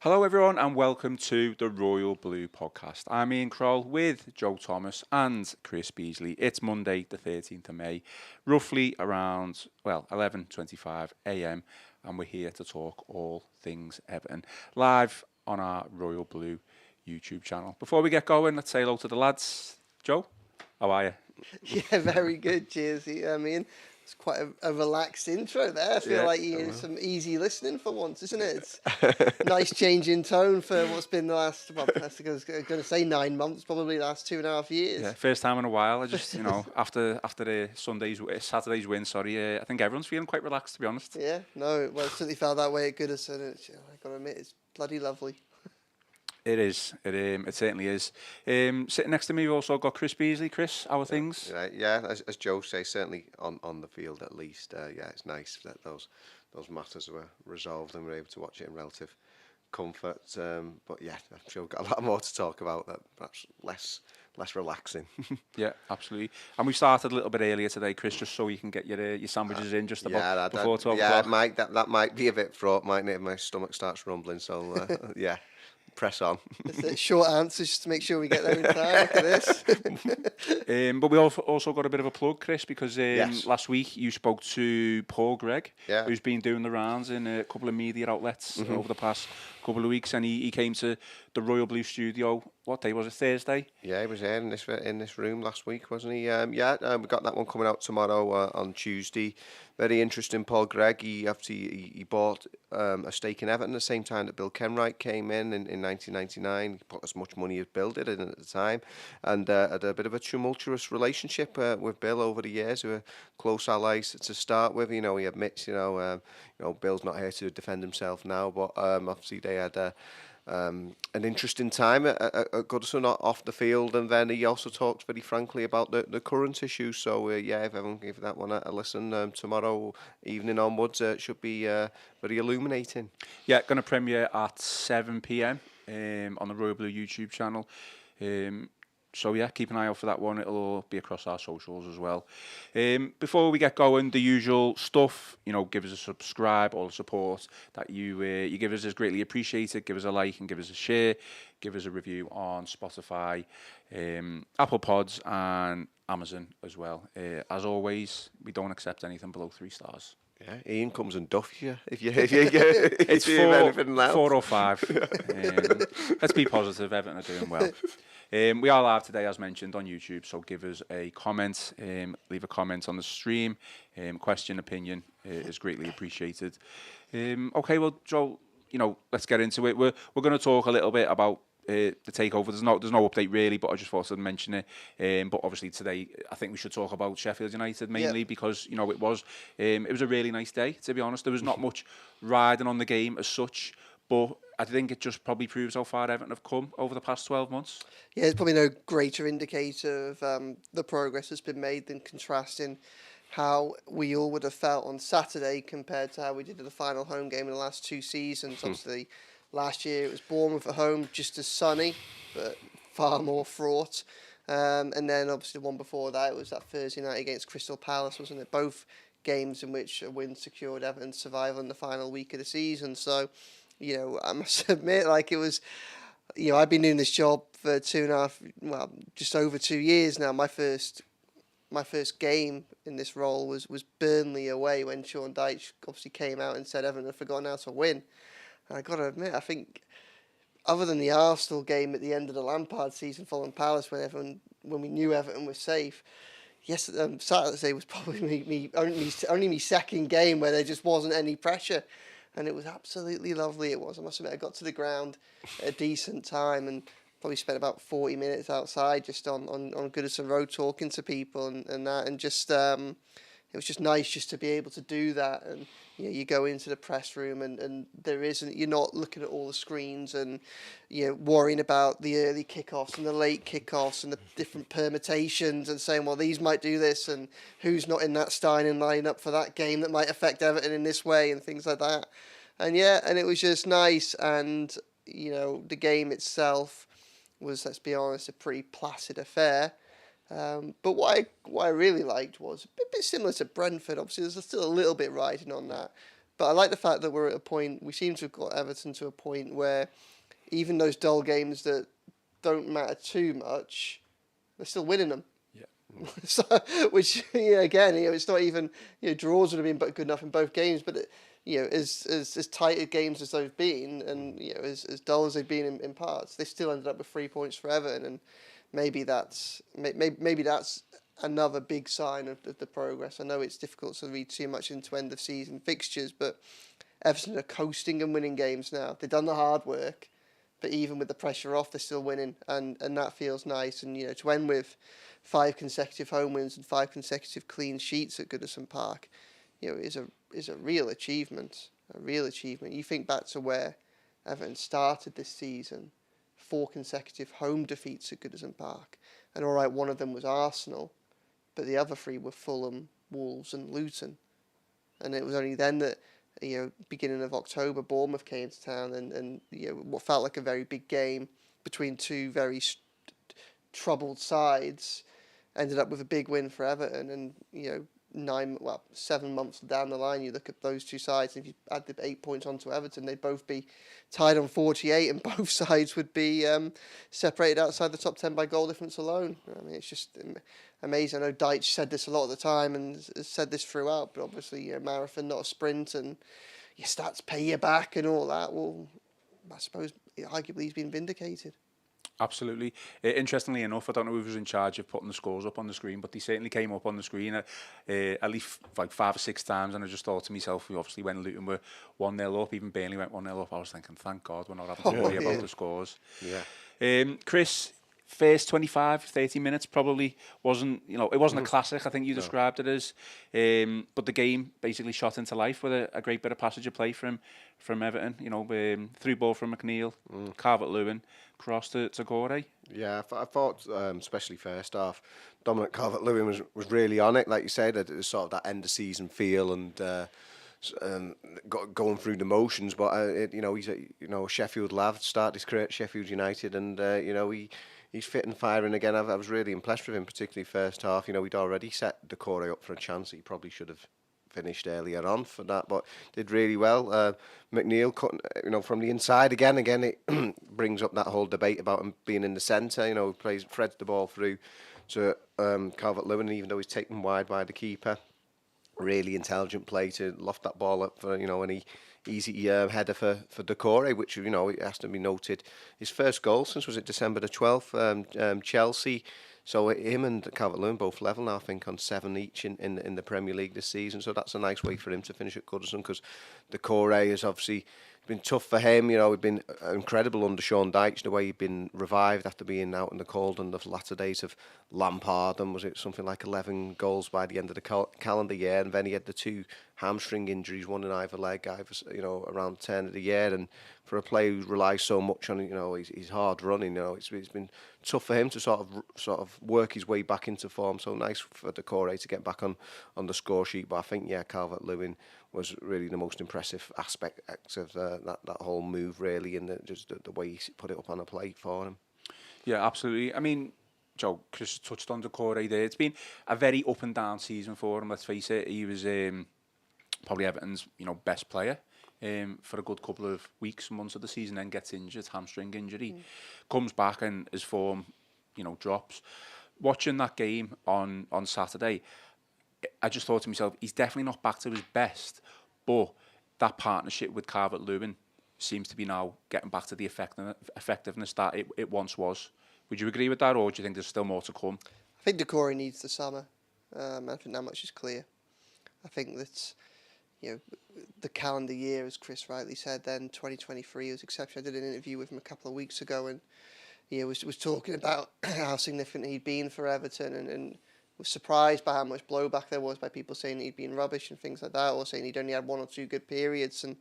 Hello, everyone, and welcome to the Royal Blue podcast. I'm Ian Kroll with Joe Thomas and Chris Beasley. It's Monday, the 13th of May, roughly around 11:25 a.m., and we're here to talk all things Everton live on our Royal Blue YouTube channel. Before we get going, let's say hello to the lads. Joe, how are you? Yeah, very good. Cheers. I mean, it's quite a relaxed intro there. I feel Yeah, like I you know. some easy listening for once, isn't it? It's nice change in tone for what's been the last, well, I was going to say 9 months, probably the last 2.5 years. Yeah, first time in a while. I just, after the Saturday's win, I think everyone's feeling quite relaxed, to be honest. Yeah, no, well, it certainly felt that way at Goodison. I got to admit, it's bloody lovely. It is. It certainly is. Sitting next to me, we've also got Chris Beasley. Chris, how are things? Yeah. As Joe says, certainly on the field at least. Yeah, it's nice that those matters were resolved and we're able to watch it in relative comfort. But yeah, I'm sure we've got a lot more to talk about. That perhaps less relaxing. Yeah, absolutely. And we started a little bit earlier today, Chris, just so you can get your sandwiches in just about before 12 o'clock. That might be a bit fraught, mightn't it? If my stomach starts rumbling. So yeah, press on. Short answers just to make sure we get there in time. Look at this. But we also got a bit of a plug, Chris, because Yes. last week you spoke to Paul Gregg, Yeah. who's been doing the rounds in a couple of media outlets over the past couple of weeks, and he came to the Royal Blue studio. What day was it? Thursday? Yeah, he was here in this room last week, wasn't he? We got that one coming out tomorrow on Tuesday. Very interesting. Paul Gregg. He bought a stake in Everton at the same time that Bill Kenwright came in 1999. He put as much money as Bill did in at the time, and had a bit of a tumultuous relationship with Bill over the years. We were close allies to start with. He admits, Bill's not here to defend himself now, but obviously they had an interesting time at Goodison off the field, and then he also talks very frankly about the current issues. So if everyone give that one a listen tomorrow evening onwards, it should be very illuminating. Yeah, going to premiere at 7 p.m. On the Royal Blue YouTube channel. So yeah, keep an eye out for that one. It'll be across our socials as well. Before we get going, the usual stuff. Give us a subscribe. All the support that you give us is greatly appreciated. Give us a like and give us a share. Give us a review on Spotify, Apple Pods, and Amazon as well. As always, we don't accept anything below 3 stars. Yeah, Ian comes and duffs you if you It's do anything else. 4 or 5. Let's be positive. Everton are doing well. We are live today, as mentioned, on YouTube. So give us a comment. Leave a comment on the stream. Question, opinion is greatly appreciated. Okay, well, Joel, let's get into it. We're going to talk a little bit about the takeover. There's no update really, but I just thought I'd mention it. But obviously today, I think we should talk about Sheffield United mainly because it was a really nice day. To be honest, there was not much riding on the game as such, but I think it just probably proves how far Everton have come over the past 12 months. Yeah, there's probably no greater indicator of the progress that's been made than contrasting how we all would have felt on Saturday compared to how we did at the final home game in the last 2 seasons. Obviously, last year it was Bournemouth at home, just as sunny, but far more fraught. And then obviously the one before that, it was that Thursday night against Crystal Palace, wasn't it? Both games in which a win secured Everton's survival in the final week of the season. So, I must admit, it was, I've been doing this job for just over 2 years now. My first game in this role was Burnley away when Sean Dyche obviously came out and said Everton had forgotten how to win. And I got to admit, I think other than the Arsenal game at the end of the Lampard season, Fulham Palace, when we knew Everton was safe, Saturday was probably only my second game where there just wasn't any pressure. And it was absolutely lovely. It was. I must admit, I got to the ground at a decent time and probably spent about 40 minutes outside just on Goodison Road talking to people and that. And just it was just nice just to be able to do that. And you go into the press room and you're not looking at all the screens and worrying about the early kickoffs and the late kickoffs and the different permutations and saying, well, these might do this and who's not in that starting lineup for that game that might affect Everton in this way and things like that. And it was just nice. And the game itself was, let's be honest, a pretty placid affair. But what I really liked was a bit similar to Brentford. Obviously, there's still a little bit riding on that. But I like the fact that we're at a point, we seem to have got Everton to a point where even those dull games that don't matter too much, they're still winning them. Yeah. So, which, again, it's not even, draws would have been but good enough in both games, but, as tight a games as they've been, and, as dull as they've been in parts, they still ended up with 3 points for Everton, and maybe that's another big sign of the progress. I know it's difficult to read too much into end of season fixtures, but Everton are coasting and winning games now. They've done the hard work, but even with the pressure off, they're still winning, and that feels nice. And to end with 5 consecutive home wins and 5 consecutive clean sheets at Goodison Park, is a real achievement. A real achievement. You think back to where Everton started this season, 4 consecutive home defeats at Goodison Park, and all right, one of them was Arsenal, but the other 3 were Fulham, Wolves, and Luton. And it was only then that, beginning of October, Bournemouth came to town, and what felt like a very big game between 2 very troubled sides ended up with a big win for Everton. And 7 months down the line, you look at those 2 sides, and if you add the 8 points onto Everton, they'd both be tied on 48, and both sides would be separated outside the top 10 by goal difference alone. I mean, it's just amazing. I know Dyche said this a lot of the time and has said this throughout, but obviously, marathon, not a sprint, and your stats pay you back and all that. Well, I suppose arguably he's been vindicated. Absolutely. Interestingly enough, I don't know who was in charge of putting the scores up on the screen, but they certainly came up on the screen at least like 5 or 6 times, and I just thought to myself, obviously when Luton were 1-0 up, even Burnley went 1-0 up, I was thinking, thank God we're not having to worry about the scores. Yeah. Chris, first 25, 30 minutes probably wasn't, it wasn't a classic, I think you described it as, but the game basically shot into life with a great bit of passage of play from Everton, through ball from McNeil, Calvert-Lewin, cross to Doucoure. Yeah, I thought, especially first half, Dominic Calvert-Lewin was really on it, like you said. It was sort of that end of season feel and going through the motions. But he's a Sheffield lad, started his career at Sheffield United, and he's fit and firing again. I was really impressed with him, particularly first half. He'd already set Doucoure up for a chance that he probably should have finished earlier on for that, but did really well. McNeil cutting, from the inside again. It brings up that whole debate about him being in the centre. Threads the ball through to Calvert-Lewin, even though he's taken wide by the keeper. Really intelligent play to loft that ball up for any easy header for Doucoure, which it has to be noted. His first goal since, was it December the 12th, Chelsea. So him and Calvert-Lewin both level now, I think, on 7 each in the Premier League this season. So that's a nice way for him to finish at Goodison, because Doucoure has obviously been tough for him. He'd been incredible under Sean Dyche, the way he'd been revived after being out in the cold in the latter days of Lampard, and was it something like 11 goals by the end of the calendar year, and then he had the 2 hamstring injuries, one in either leg, around the turn of the year. And for a player who relies so much on his hard running, it's been tough for him to sort of work his way back into form. So nice for Doucoure to get back on the score sheet. But I think Calvert-Lewin was really the most impressive aspect of that whole move, really, and just the way he put it up on a plate for him. Yeah, absolutely. I mean, Joe, Chris touched on Doucoure there. It's been a very up and down season for him, let's face it. He was probably Everton's best player for a good couple of weeks, months of the season, then gets injured, hamstring injury, comes back and his form drops. Watching that game on Saturday, I just thought to myself, he's definitely not back to his best, but that partnership with Calvert-Lewin seems to be now getting back to the effectiveness that it once was. Would you agree with that, or do you think there's still more to come? I think Doucoure needs the summer. I think that much is clear. I think that the calendar year, as Chris rightly said, then 2023 was exceptional. I did an interview with him a couple of weeks ago, and was talking about how significant he'd been for Everton, and was surprised by how much blowback there was by people saying he'd been rubbish and things like that, or saying he'd only had 1 or 2 good periods. And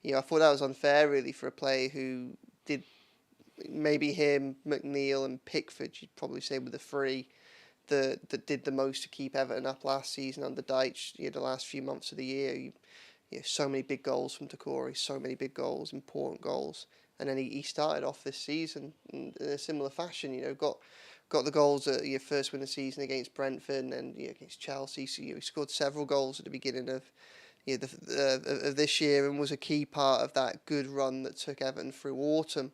I thought that was unfair, really, for a player who did, maybe him, McNeil and Pickford, you'd probably say, were the 3 that did the most to keep Everton up last season under Dyche. The last few months of the year, so many big goals from Doucoure, so many big goals, important goals, and then he started off this season in a similar fashion. Got the goals at your first win of the season against Brentford and against Chelsea. So he scored several goals at the beginning of of this year, and was a key part of that good run that took Everton through autumn.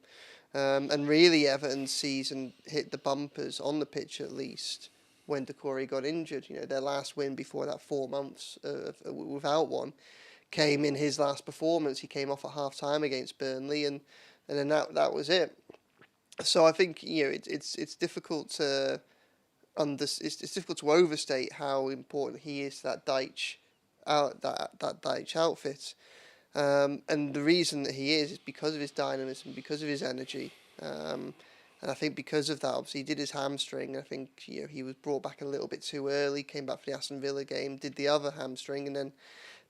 And really, Everton's season hit the bumpers on the pitch at least when Doucoure got injured. Their last win before that 4 months without one came in his last performance. He came off at half time against Burnley, and then that was it. So I think it's difficult to it's difficult to overstate how important he is to that Dyche that Dyche outfit. And the reason that he is because of his dynamism, because of his energy. And I think because of that, obviously, he did his hamstring. I think he was brought back a little bit too early, came back for the Aston Villa game, did the other hamstring, and then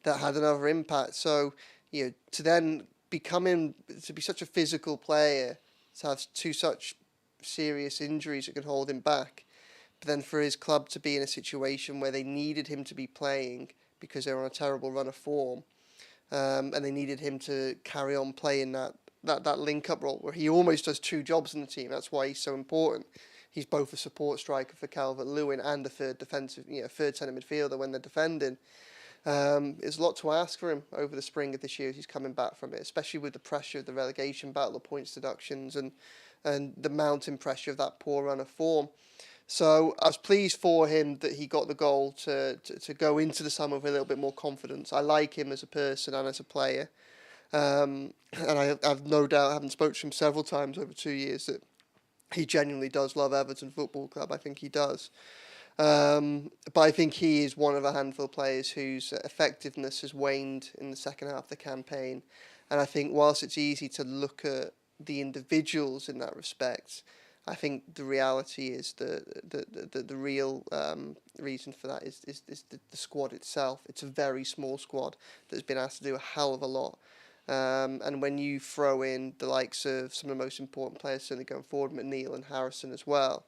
that had another impact. So, to then to be such a physical player, to have two such serious injuries that could hold him back, but then for his club to be in a situation where they needed him to be playing because they were on a terrible run of form, and they needed him to carry on playing that link-up role where he almost does two jobs in the team. That's why he's so important. He's both a support striker for Calvert-Lewin and a third centre midfielder when they're defending. There's a lot to ask for him over the spring of this year as he's coming back from it, especially with the pressure of the relegation battle, the points deductions, and the mounting pressure of that poor run of form. So I was pleased for him that he got the goal to go into the summer with a little bit more confidence. I like him as a person and as a player. And I've no doubt, having spoken to him several times over 2 years, that he genuinely does love Everton Football Club. I think he does. But I think he is one of a handful of players whose effectiveness has waned in the second half of the campaign. And I think whilst it's easy to look at the individuals in that respect, I think the reality is the real reason for that is the squad itself. It's a very small squad that's been asked to do a hell of a lot. And when you throw in the likes of some of the most important players certainly going forward, McNeil and Harrison as well,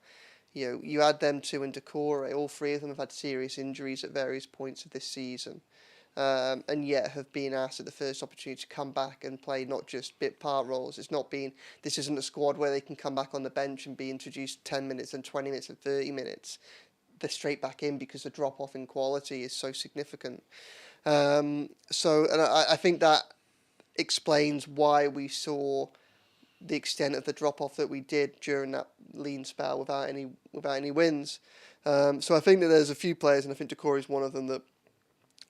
you add them two and Doucoure, all three of them have had serious injuries at various points of this season, and yet have been asked at the first opportunity to come back and play not just bit part roles. This isn't a squad where they can come back on the bench and be introduced 10 minutes and 20 minutes and 30 minutes. They're straight back in because the drop off in quality is so significant. And I think that explains why we saw the extent of the drop off that we did during that lean spell without any wins. So I think that there's a few players, and I think Doucoure is one of them, that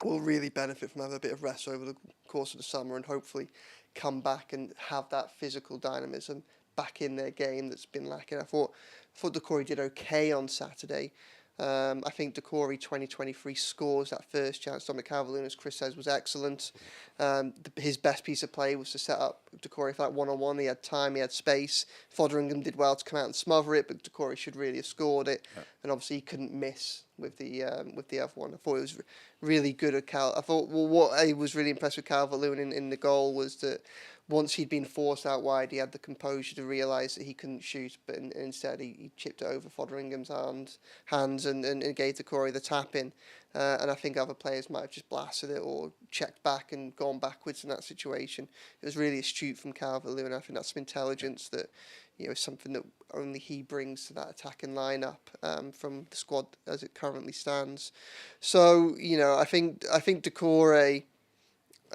will really benefit from having a bit of rest over the course of the summer and hopefully come back and have that physical dynamism back in their game that's been lacking. I thought Doucoure did okay on Saturday. I think Doucoure 2023 scores that first chance. Dominic Calvert-Lewin, as Chris says, was excellent. His best piece of play was to set up Doucoure for that one-on-one. He had time, he had space. Fotheringham did well to come out and smother it, but Doucoure should really have scored it. Yeah. And obviously he couldn't miss with the other one. I thought it was really good at I thought what I was really impressed with Calvert-Lewin in the goal was that once he'd been forced out wide, he had the composure to realise that he couldn't shoot, but instead he chipped it over Fotheringham's hands and gave Doucoure the tap in. And I think other players might have just blasted it or checked back and gone backwards in that situation. It was really astute from Calvert-Lewin. I think that's some intelligence that is something that only he brings to that attacking lineup from the squad as it currently stands. So I think Doucoure.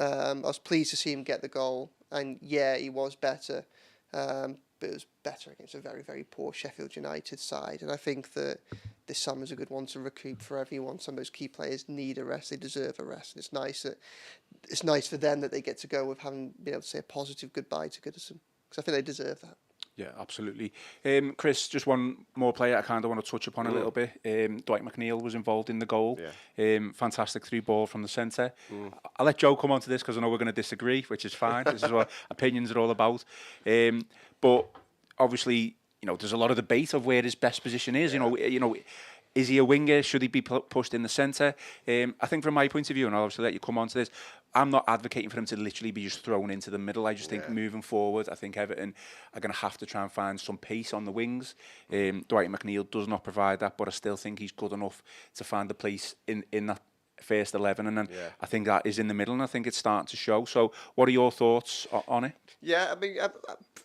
I was pleased to see him get the goal, and yeah, he was better, but it was better against a very, very poor Sheffield United side. And I think that this summer's a good one to recoup for everyone. Some of those key players need a rest; they deserve a rest. And it's nice for them that they get to go with having been able to say a positive goodbye to Goodison, because I think they deserve that. Yeah, absolutely. Chris, just one more player I kind of want to touch upon a little bit. Dwight McNeil was involved in the goal. Yeah. Fantastic through ball from the centre. I'll let Joe come on to this because I know we're going to disagree, which is fine. This is what opinions are all about. But obviously, there's a lot of debate of where his best position is. Yeah. Is he a winger? Should he be pushed in the centre? I think from my point of view, and I'll obviously let you come on to this, I'm not advocating for him to literally be just thrown into the middle. I just think moving forward, I think Everton are going to have to try and find some pace on the wings. Dwight McNeil does not provide that, but I still think he's good enough to find a place in first 11, and then Yeah. I think that is in the middle, and I think it's starting to show. So what are your thoughts on it? Yeah, I mean,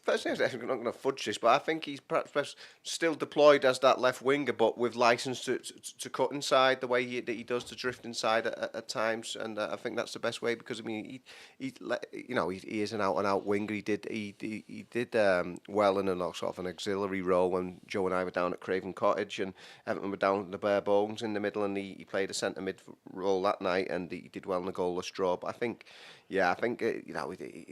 personally, I'm not going to fudge this, but I think he's perhaps still deployed as that left winger, but with license to cut inside the way he does, to drift inside at times, and I think that's the best way, because I mean, he is an out winger. He did well in a sort of an auxiliary role when Joe and I were down at Craven Cottage, and Everton were down at the bare bones in the middle, and he played a centre mid role that night, and he did well in a goalless draw. But I think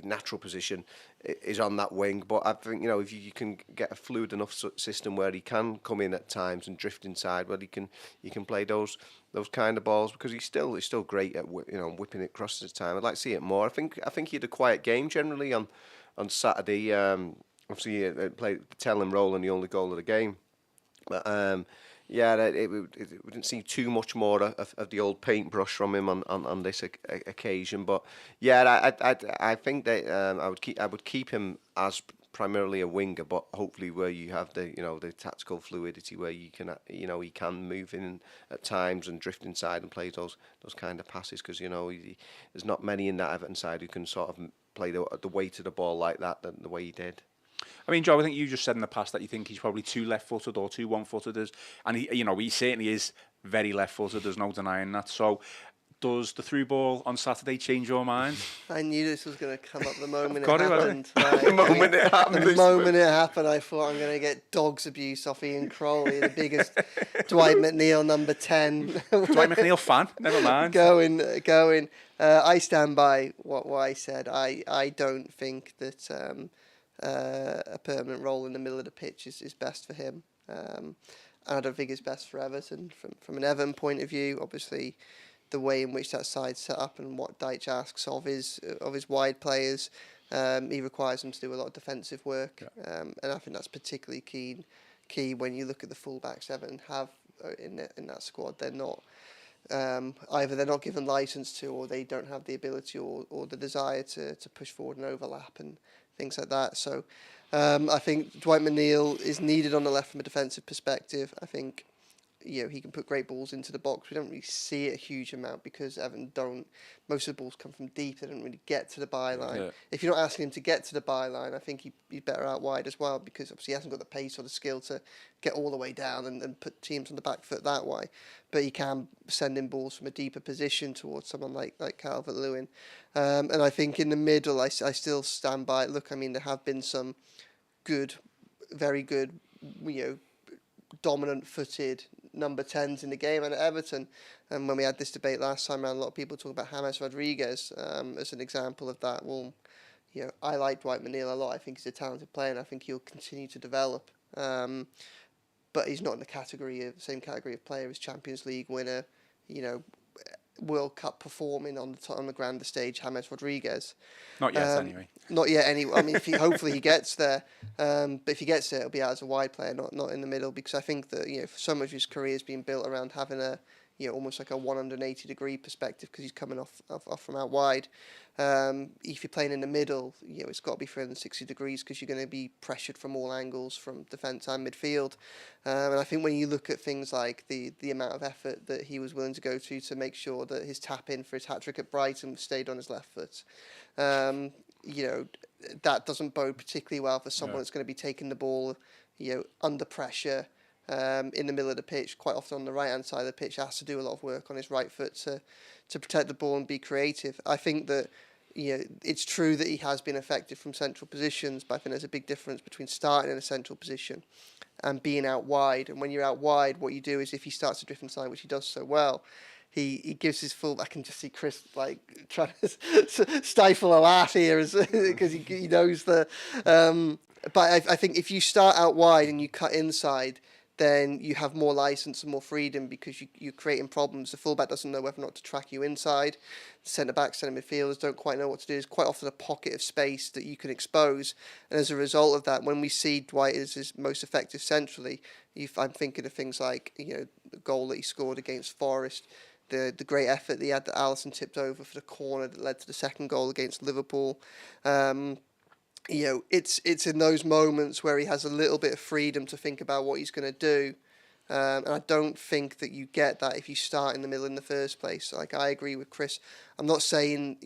natural position is on that wing, but I think if you can get a fluid enough system where he can come in at times and drift inside, where he can play those kind of balls, because he's still great at whipping it across his time. I'd like to see it more. I think he had a quiet game generally on Saturday. Obviously, he played the telling role in the only goal of the game, but. We didn't see too much more of the old paintbrush from him on this occasion. But I think that I would keep him as primarily a winger, but hopefully where you have the tactical fluidity, where you can he can move in at times and drift inside and play those kind of passes, because there's not many in that Everton side who can sort of play the weight of the ball like that the way he did. I mean, Joe, I think you just said in the past that you think he's probably too left-footed or too one-footed, and he certainly is very left-footed. There's no denying that. So, does the through ball on Saturday change your mind? I knew this was going to come up the moment it Got it, happened. The moment it happened. The moment it happened, I thought I'm going to get dog's abuse off Ian Crowley, the biggest Dwight McNeil number 10. Dwight McNeil fan? Never mind. Going. I stand by what I said. I don't think that a permanent role in the middle of the pitch is best for him. And I don't think it's best for Everton. From an Everton point of view, obviously, the way in which that side's set up and what Dyche asks of his wide players, he requires them to do a lot of defensive work, and I think that's particularly key when you look at the fullbacks Everton have in that squad. They're not either they're not given license to, or they don't have the ability or the desire to push forward and overlap and things like that. So I think Dwight McNeil is needed on the left from a defensive perspective. I think he can put great balls into the box. We don't really see it a huge amount because Everton don't. Most of the balls come from deep. They don't really get to the byline. Yeah. If you're not asking him to get to the byline, I think he's better out wide as well, because obviously he hasn't got the pace or the skill to get all the way down and put teams on the back foot that way. But he can send in balls from a deeper position towards someone like Calvert-Lewin. And I think in the middle, I still stand by it. Look, I mean, there have been some good, very good, dominant-footed number 10s in the game and at Everton. And when we had this debate last time around, a lot of people talk about James Rodriguez as an example of that. Well, I like Dwight McNeil a lot. I think he's a talented player, and I think he'll continue to develop. But he's not in the same category of player as Champions League winner, World Cup performing on the grander stage, James Rodriguez. Not yet, anyway. Not yet, anyway. I mean, hopefully he gets there. But if he gets there, it'll be out as a wide player, not in the middle, because I think that so much of his career has been built around having a almost like a 180-degree perspective, because he's coming off from out wide. If you're playing in the middle, it's got to be 360 degrees, because you're going to be pressured from all angles, from defence and midfield. And I think when you look at things like the amount of effort that he was willing to go to make sure that his tap-in for his hat-trick at Brighton stayed on his left foot, that doesn't bode particularly well for someone that's going to be taking the ball, under pressure, in the middle of the pitch. Quite often on the right-hand side of the pitch, has to do a lot of work on his right foot to protect the ball and be creative. I think that it's true that he has been effective from central positions, but I think there's a big difference between starting in a central position and being out wide. And when you're out wide, what you do is, if he starts to drift inside, which he does so well, he gives his full. I can just see Chris trying to stifle a laugh here, because he knows the. But I think if you start out wide and you cut inside, then you have more license and more freedom, because you're creating problems. The fullback doesn't know whether or not to track you inside. The centre-backs, centre midfielders don't quite know what to do. There's quite often a pocket of space that you can expose. And as a result of that, when we see Dwight as his most effective centrally, I'm thinking of things like, the goal that he scored against Forest, the great effort that he had that Alisson tipped over for the corner that led to the second goal against Liverpool. It's in those moments where he has a little bit of freedom to think about what he's going to do, And I don't think that you get that if you start in the middle in the first place. Like, I agree with Chris. I'm not saying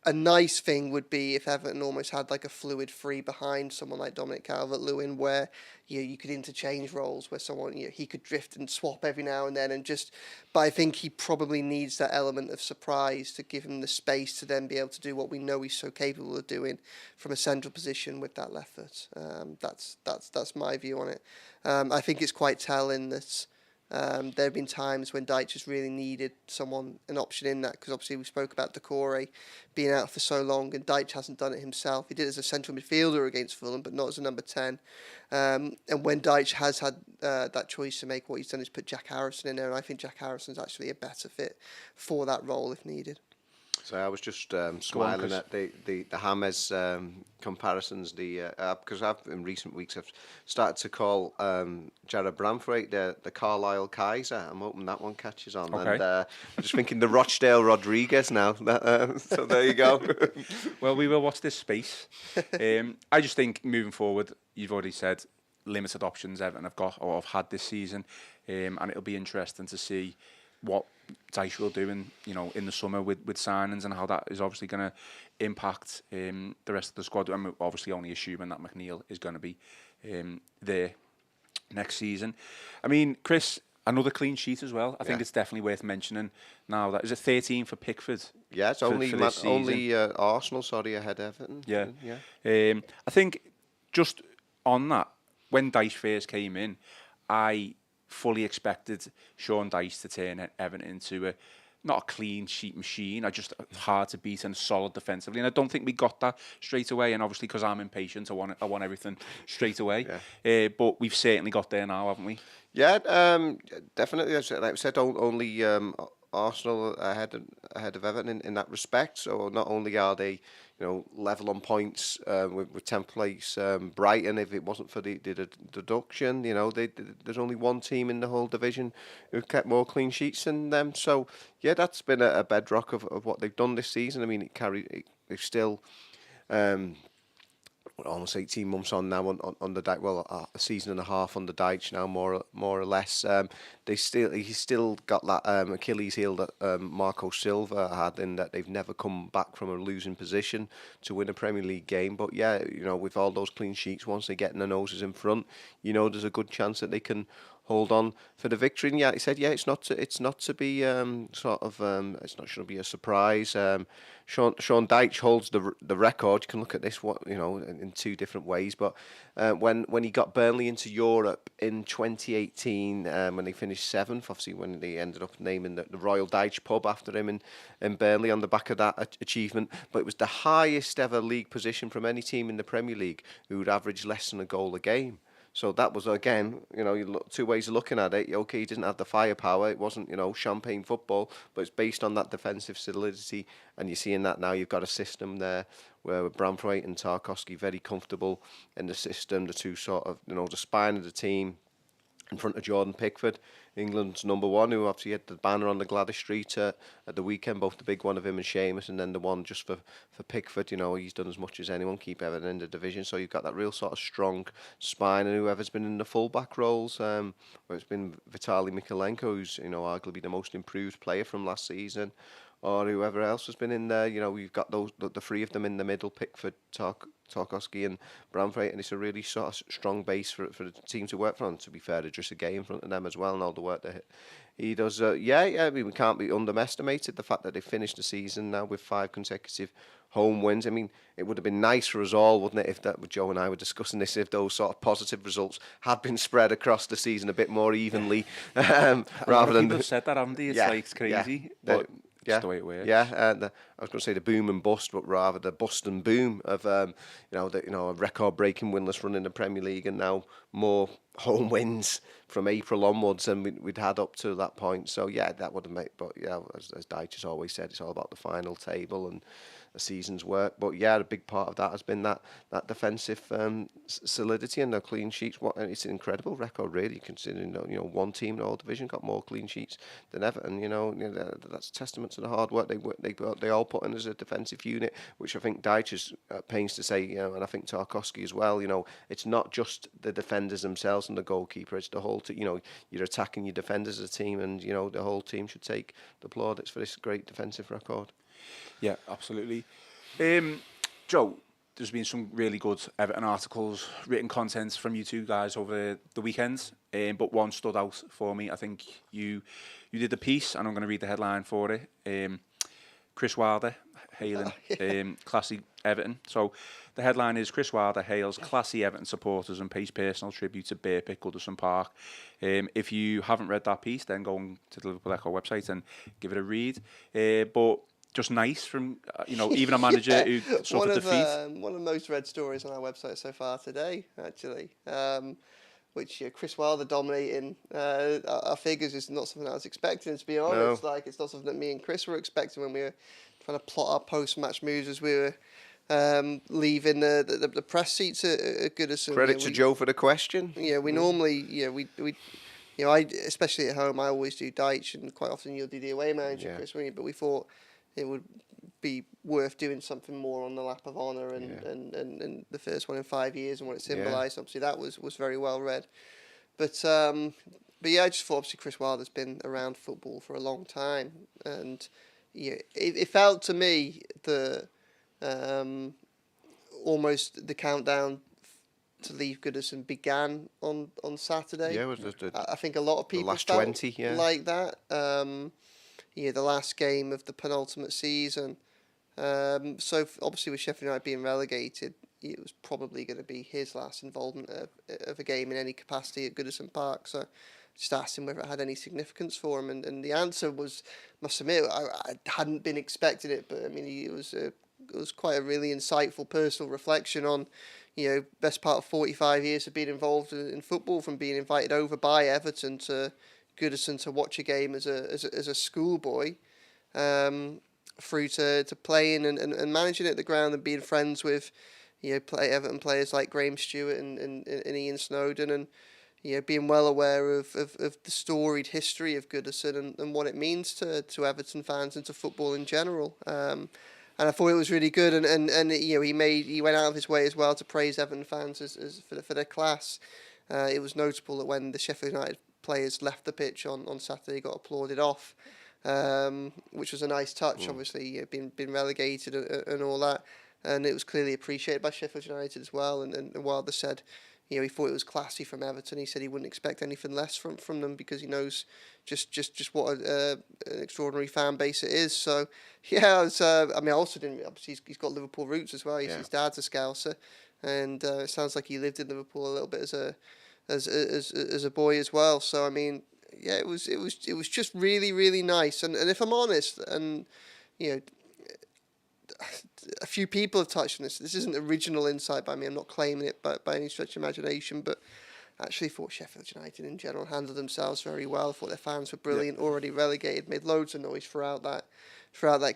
a nice thing would be if Everton almost had like a fluid free behind someone like Dominic Calvert-Lewin, where you could interchange roles, where someone he could drift and swap every now and then, and just. But I think he probably needs that element of surprise to give him the space to then be able to do what we know he's so capable of doing from a central position with that left foot. That's my view on it. I think it's quite telling that. There have been times when Dyche has really needed an option in that, because obviously we spoke about Doucoure being out for so long, and Dyche hasn't done it himself. He did it as a central midfielder against Fulham, but not as a number 10. And when Dyche has had that choice to make, what he's done is put Jack Harrison in there, and I think Jack Harrison's actually a better fit for that role if needed. So I was just smiling at the James comparisons. Because I've in recent weeks I've started to call Jared Bramthwaite the Carlisle Kaiser. I'm hoping that one catches on. Okay. And I'm just thinking the Rochdale Rodriguez now. So there you go. Well, we will watch this space. I just think moving forward, you've already said limited options Everton have got or have had this season, and it'll be interesting to see what Dyche will do in the summer with signings, and how that is obviously going to impact the rest of the squad. I'm obviously only assuming that McNeil is going to be there next season. I mean, Chris, another clean sheet as well. I think it's definitely worth mentioning now. That is it 13 for Pickford. Yeah, it's only Arsenal, ahead of Everton. Yeah. I think just on that, when Dyche first came in, I fully expected Sean Dyche to turn Everton into not a clean sheet machine, just hard to beat and solid defensively. And I don't think we got that straight away. And obviously, because I'm impatient, I want everything straight away. But we've certainly got there now, haven't we? Yeah, definitely. Like I said, only Arsenal ahead of Everton in that respect. So not only are they, level on points with 10th place Brighton, if it wasn't for the deduction, there's only one team in the whole division who've kept more clean sheets than them. So yeah, that's been a bedrock of what they've done this season. I mean, they've still. Almost 18 months on now on the Dyche. Well, a season and a half on the Dyche now, more or less. He's still got that Achilles heel that Marco Silva had, in that they've never come back from a losing position to win a Premier League game. But yeah, with all those clean sheets, once they get their noses in front, there's a good chance that they can hold on for the victory. And yeah, he said, it's not to be it's not should be a surprise. Sean Dyche holds the record. You can look at this in two different ways. But when he got Burnley into Europe in 2018, when they finished 7th, obviously when they ended up naming the Royal Dyche pub after him in Burnley on the back of that achievement. But it was the highest ever league position from any team in the Premier League who would average less than a goal a game. So that was, again, you look, two ways of looking at it. Okay, he didn't have the firepower. It wasn't, champagne football, but it's based on that defensive solidity. And you're seeing that now. You've got a system there where Bramthwaite and Tarkowski very comfortable in the system. The two sort of, the spine of the team in front of Jordan Pickford, England's number one, who obviously had the banner on the Gladys Street at the weekend, both the big one of him and Seamus, and then the one just for Pickford. He's done as much as anyone, keep Everton in the division. So you've got that real sort of strong spine, and whoever's been in the full-back roles, where it's been Vitaly Mykolenko, who's, arguably the most improved player from last season, or whoever else has been in there. We've got the three of them in the middle, Pickford, Tarkowski and Bramthwaite, and it's a really sort of strong base for the team to work from. To be fair, Idrissa Gueye in front of them as well, and all the work that he does. I mean, we can't be underestimated the fact that they finished the season now with 5 consecutive home wins. I mean, it would have been nice for us all, wouldn't it, if that, Joe and I were discussing this, if those sort of positive results had been spread across the season a bit more evenly, rather than. People have said that, haven't they? It's crazy, but. That's the way it works. Yeah, and I was going to say the boom and bust, but rather the bust and boom of a record-breaking winless run in the Premier League, and now more home wins from April onwards than we'd had up to that point. So yeah, that would have made. But yeah, as Dyche has always said, it's all about the final table and a season's work. But yeah, a big part of that has been that defensive solidity and the clean sheets. It's an incredible record, really, considering one team in the whole division got more clean sheets than Everton. That's a testament to the hard work they all put in as a defensive unit, which I think Dyche is at pains to say, and I think Tarkowski as well. It's not just the defenders themselves and the goalkeeper; it's the whole. You're attacking your defenders as a team, and the whole team should take the plaudits for this great defensive record. Yeah, absolutely. Joe, there's been some really good Everton articles, written content from you two guys over the weekend, but one stood out for me. I think you did the piece, and I'm going to read the headline for it. Chris Wilder hailing classy Everton. So the headline is Chris Wilder hails classy Everton supporters and pays personal tribute to Bear Pit Goodison Park. If you haven't read that piece, then go on to the Liverpool Echo website and give it a read. But just nice from even a manager who suffered defeat. One of the most read stories on our website so far today, actually. Which Chris Wilder dominating our figures is not something I was expecting, to be honest. No. It's not something that me and Chris were expecting when we were trying to plot our post-match moves as we were leaving the press seats at Goodison. Credit to Joe for the question. Yeah, we normally I especially at home I always do Dyche, and quite often you'll do the away manager, Chris, won't you? But we thought it would be worth doing something more on the lap of honour and the first one in 5 years and what it symbolised. Obviously, that was very well read. But I just thought obviously Chris Wilder's been around football for a long time, and it felt to me that almost the countdown to leave Goodison began on Saturday. Yeah, it was I think a lot of people last felt 20, like that. The last game of the penultimate season. So obviously with Sheffield United being relegated, it was probably going to be his last involvement of a game in any capacity at Goodison Park. So just asked him whether it had any significance for him, and the answer was, must admit, I hadn't been expecting it, but I mean it was quite a really insightful personal reflection on best part of 45 years of being involved in football, from being invited over by Everton to Goodison to watch a game as a schoolboy, through to playing and managing at the ground and being friends with Everton players like Graham Stewart and Ian Snowden, and being well aware of the storied history of Goodison and what it means to Everton fans and to football in general. And I thought it was really good, and he went out of his way as well to praise Everton fans as for their class. It was notable that when the Sheffield United players left the pitch on Saturday, got applauded off, which was a nice touch. Obviously, being relegated and all that, and it was clearly appreciated by Sheffield United as well. And Wilder said, he thought it was classy from Everton. He said he wouldn't expect anything less from them because he knows just what an extraordinary fan base it is. So I also didn't. Obviously, he's got Liverpool roots as well. His dad's a Scouser, and it sounds like he lived in Liverpool a little bit as a boy as well. So I mean, it was just really, really nice. And if I'm honest, and a few people have touched on this. This isn't original insight by me. I'm not claiming it by any stretch of imagination, but I actually thought Sheffield United in general handled themselves very well. I thought their fans were brilliant. Already relegated, made loads of noise throughout that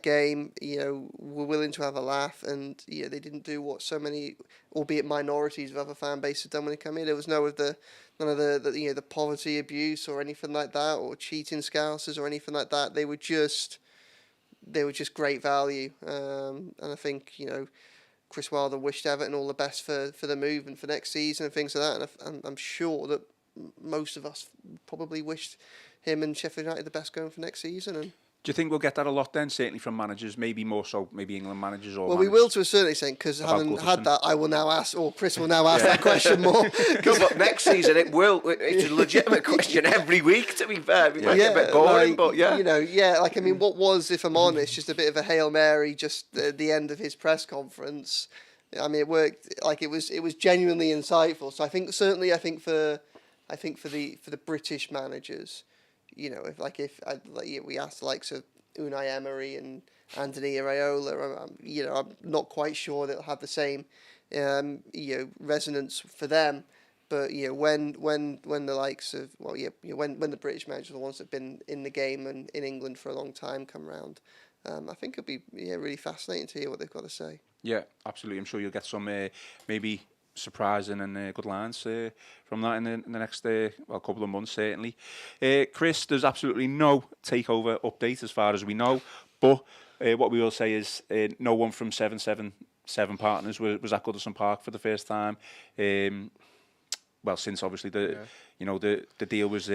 game. Were willing to have a laugh, and they didn't do what so many, albeit minorities of other fan bases, have done when they come in. There was none of the poverty abuse or anything like that, or cheating Scousers or anything like that. They were just great value, and I think Chris Wilder wished Everton all the best for the move and for next season and things like that. And I'm sure that most of us probably wished him and Sheffield United the best going for next season. And do you think we'll get that a lot then, certainly from managers, maybe more so, maybe England managers or... Well, we will to a certain extent, because having had that, I will now ask, or Chris will now ask that question more. No, but next season it's a legitimate question every week, to be fair. It might get a bit boring, but what was, if I'm honest, just a bit of a Hail Mary just at the end of his press conference. I mean, it worked, it was genuinely insightful. So I think for the British managers, we asked the likes of Unai Emery and Anthony Iraola, I'm not quite sure they'll have the same, resonance for them. But when the likes of when the British managers, the ones that've been in the game and in England for a long time, come round, I think it'll be really fascinating to hear what they've got to say. Yeah, absolutely. I'm sure you'll get some maybe surprising and good lines from that in the next couple of months, certainly. Chris, there's absolutely no takeover update as far as we know, but What we will say is no one from 777 partners was at Goodison Park for the first time. Well, since obviously the deal was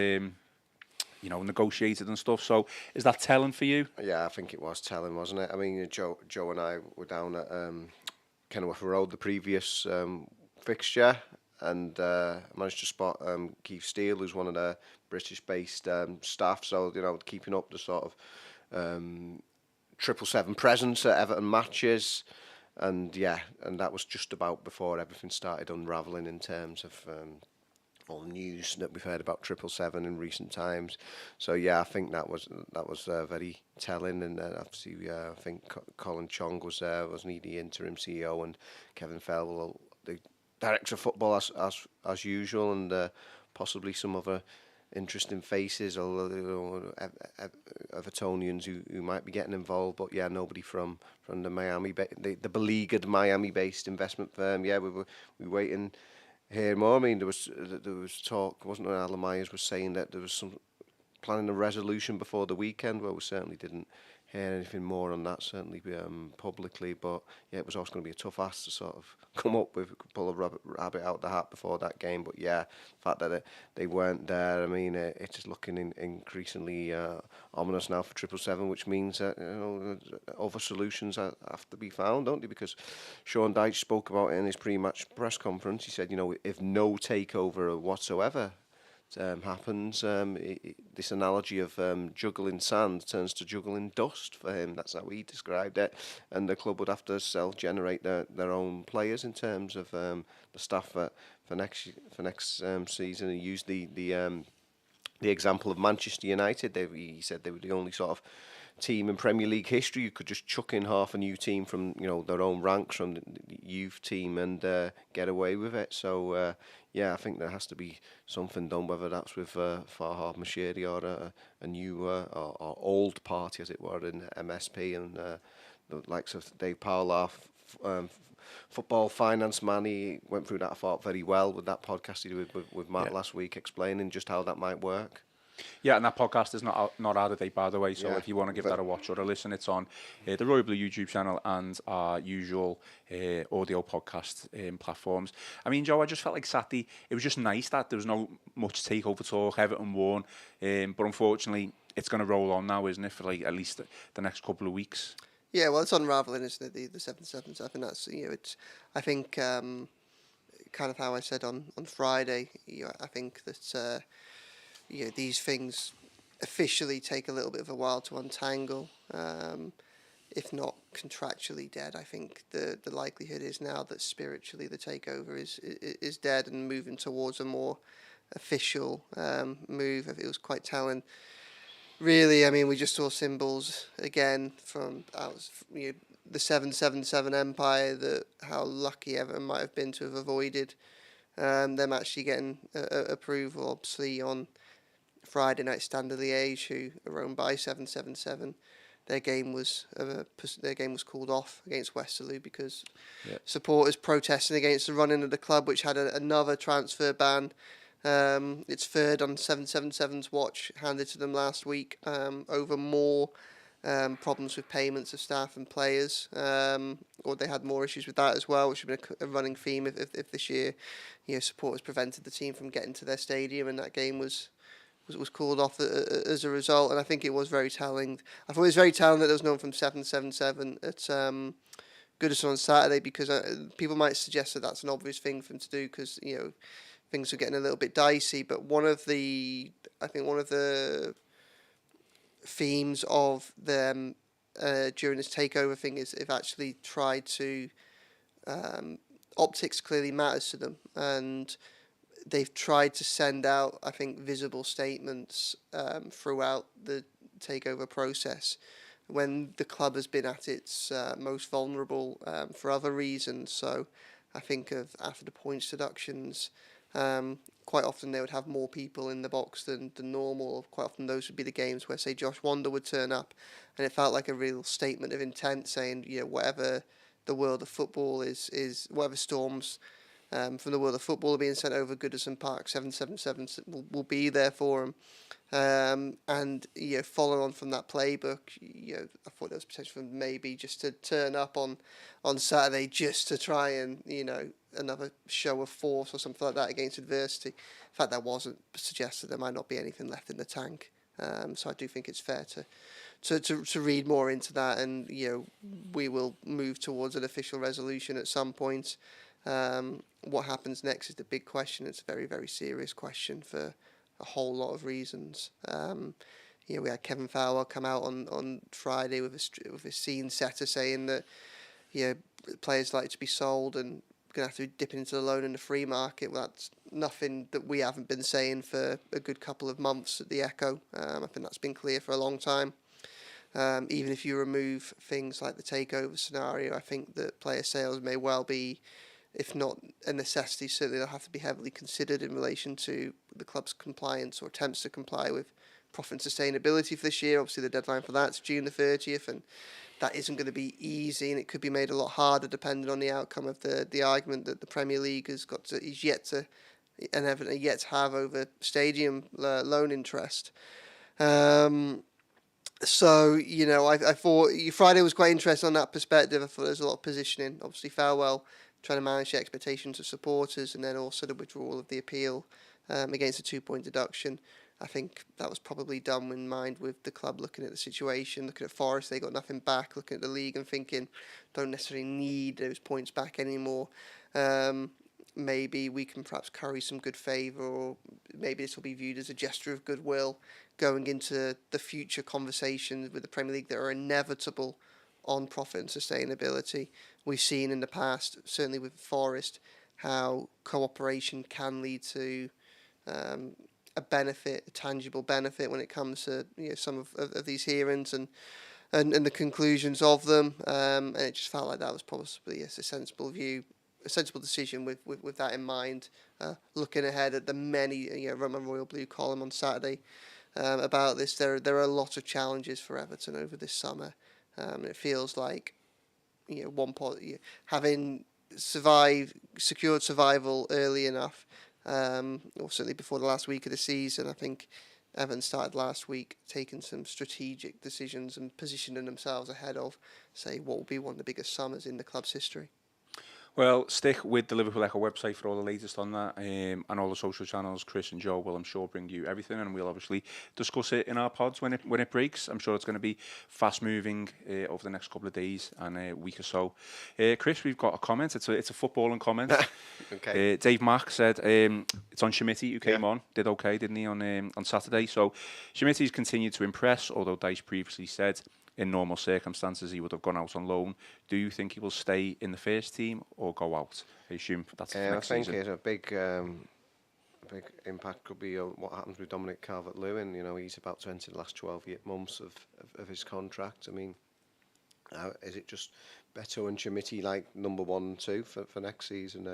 negotiated and stuff. So is that telling for you? Yeah, I think it was telling, wasn't it? I mean, Joe and I were down at Kenilworth Road the previous fixture, and managed to spot Keith Steele, who's one of the British-based staff. So keeping up the sort of 777 presence at Everton matches, and that was just about before everything started unravelling in terms of all the news that we've heard about 777 in recent times. So I think that was very telling, and obviously I think Colin Chong was there, wasn't he, the interim CEO, and Kevin Fell, the director of football as usual, and possibly some other interesting faces, although Evertonians who might be getting involved, but nobody from the Miami, the beleaguered Miami-based investment firm. We were waiting here more. I mean, there was talk, wasn't there? Alan Myers was saying that there was some planning a resolution before the weekend. Well, we certainly didn't hear anything more on that, certainly publicly. But it was also going to be a tough ask to sort of come up with, pull a rabbit out the hat before that game. But the fact that they weren't there, I mean, it is looking increasingly ominous now for 777, which means that other solutions have to be found, don't they? Because Sean Dyche spoke about it in his pre-match press conference. He said, if no takeover whatsoever happens, this analogy of juggling sand turns to juggling dust for him. That's how he described it. And the club would have to self-generate their own players in terms of the staff for next season. He used the example of Manchester United. He said they were the only sort of team in Premier League history who could just chuck in half a new team from their own ranks from the youth team and get away with it. So I think there has to be something done, whether that's with Farhad Mashiri or a new or old party, as it were, in MSP, and the likes of Dave Powell, football finance man. He went through that, I thought, very well with that podcast he did with Matt last week, explaining just how that might work. Yeah, and that podcast is not out of date, by the way. So if you want to give that a watch or a listen, it's on the Royal Blue YouTube channel and our usual audio podcast platforms. I mean, Joe, I just felt like Saturday, it was just nice that there was no much takeover talk. Everton won, but unfortunately, it's going to roll on now, isn't it, for like at least the next couple of weeks? Yeah, well, it's unravelling, isn't it? The 7-7 stuff, and that's it's. I think kind of how I said on Friday. I think that. These things officially take a little bit of a while to untangle, if not contractually dead. I think the likelihood is now that spiritually the takeover is dead and moving towards a more official move. It was quite telling. Really, I mean, we just saw symbols again from the 777 empire, that how lucky Everton might have been to have avoided them actually getting approval. Obviously, on Friday night, Standard Liège, who are owned by 777, their game was called off against Westerlo because supporters protesting against the running of the club, which had another transfer ban. It's third on 777's watch, handed to them last week, over more problems with payments of staff and players, or they had more issues with that as well, which has been a running theme if this year, supporters prevented the team from getting to their stadium, and that game was called off as a result. And I think it was very telling. I thought it was very telling that there was no one from 777 at Goodison on Saturday, because people might suggest that that's an obvious thing for them to do because things were getting a little bit dicey. But one of the themes of them during this takeover thing is they've actually tried to optics clearly matters to them, and they've tried to send out, I think, visible statements throughout the takeover process when the club has been at its most vulnerable for other reasons. So I think of after the points deductions, quite often they would have more people in the box than normal. Quite often those would be the games where, say, Josh Wander would turn up, and it felt like a real statement of intent, saying, whatever the world of football is whatever storms from the world of football are being sent over Goodison Park, 777 will be there for them. And following on from that playbook, I thought there was potential for maybe just to turn up on Saturday just to try and another show of force or something like that against adversity. In fact, that wasn't suggested. There might not be anything left in the tank. So I do think it's fair to read more into that, and we will move towards an official resolution at some point. What happens next is the big question. It's a very, very serious question for a whole lot of reasons. We had Kevin Farwell come out on Friday with a scene setter saying that players like to be sold and going to have to dip into the loan and the free market. Well, that's nothing that we haven't been saying for a good couple of months at the Echo. I think that's been clear for a long time. Even if you remove things like the takeover scenario, I think that player sales may well be, if not a necessity, certainly they'll have to be heavily considered in relation to the club's compliance or attempts to comply with profit and sustainability for this year. Obviously, the deadline for that's June the 30th, and that isn't going to be easy, and it could be made a lot harder depending on the outcome of the argument that the Premier League is yet to have over stadium loan interest. So, I thought Friday was quite interesting on that perspective. I thought there was a lot of positioning. Obviously, Farwell trying to manage the expectations of supporters, and then also the withdrawal of the appeal against a 2-point deduction. I think that was probably done in mind with the club looking at the situation, looking at Forest, they got nothing back, looking at the league and thinking, don't necessarily need those points back anymore. Maybe we can perhaps curry some good favour, or maybe this will be viewed as a gesture of goodwill going into the future conversations with the Premier League that are inevitable on profit and sustainability. We've seen in the past, certainly with Forest, how cooperation can lead to a benefit, a tangible benefit when it comes to some of these hearings and the conclusions of them. And it just felt like that was possibly a sensible view, a sensible decision with that in mind. Looking ahead at the many, Roman Royal Blue column on Saturday about this, there are a lot of challenges for Everton over this summer. It feels like having secured survival early enough, or certainly before the last week of the season. I think Everton started last week taking some strategic decisions and positioning themselves ahead of, say, what will be one of the biggest summers in the club's history. Well, stick with the Liverpool Echo website for all the latest on that, and all the social channels. Chris and Joe will, I'm sure, bring you everything, and we'll obviously discuss it in our pods when it breaks. I'm sure it's going to be fast moving over the next couple of days and a week or so. Chris, we've got a comment. It's a footballing comment. Okay. Dave Mack said it's on Schmitty, who came on, did okay, didn't he, on Saturday? So Schmitty's continued to impress, although Dyche previously said in normal circumstances he would have gone out on loan. Do you think he will stay in the first team or go out? I assume that's next season. I think it's a big impact could be what happens with Dominic Calvert-Lewin. He's about to enter the last 12 months of his contract. I mean, is it just Beto and Schmitty like number 1 and 2 for next season?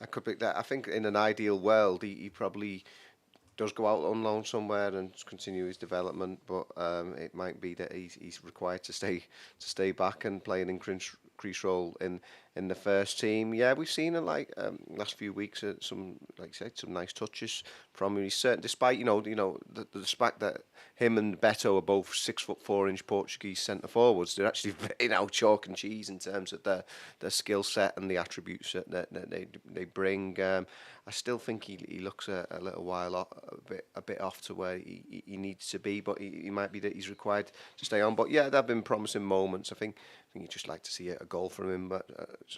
I could pick that. I think in an ideal world he probably does go out on loan somewhere and continue his development, but it might be that he's required to stay back and play an increased role in the first team. Yeah, we've seen in last few weeks some, like I said, some nice touches from him. He's certain, despite the fact that him and Beto are both 6'4" Portuguese centre forwards, they're actually chalk and cheese in terms of their skill set and the attributes that they bring. I still think he looks a little while off, a bit off to where he needs to be, but he might be that he's required to stay on. But yeah, there have been promising moments. I think you'd just like to see a goal from him, but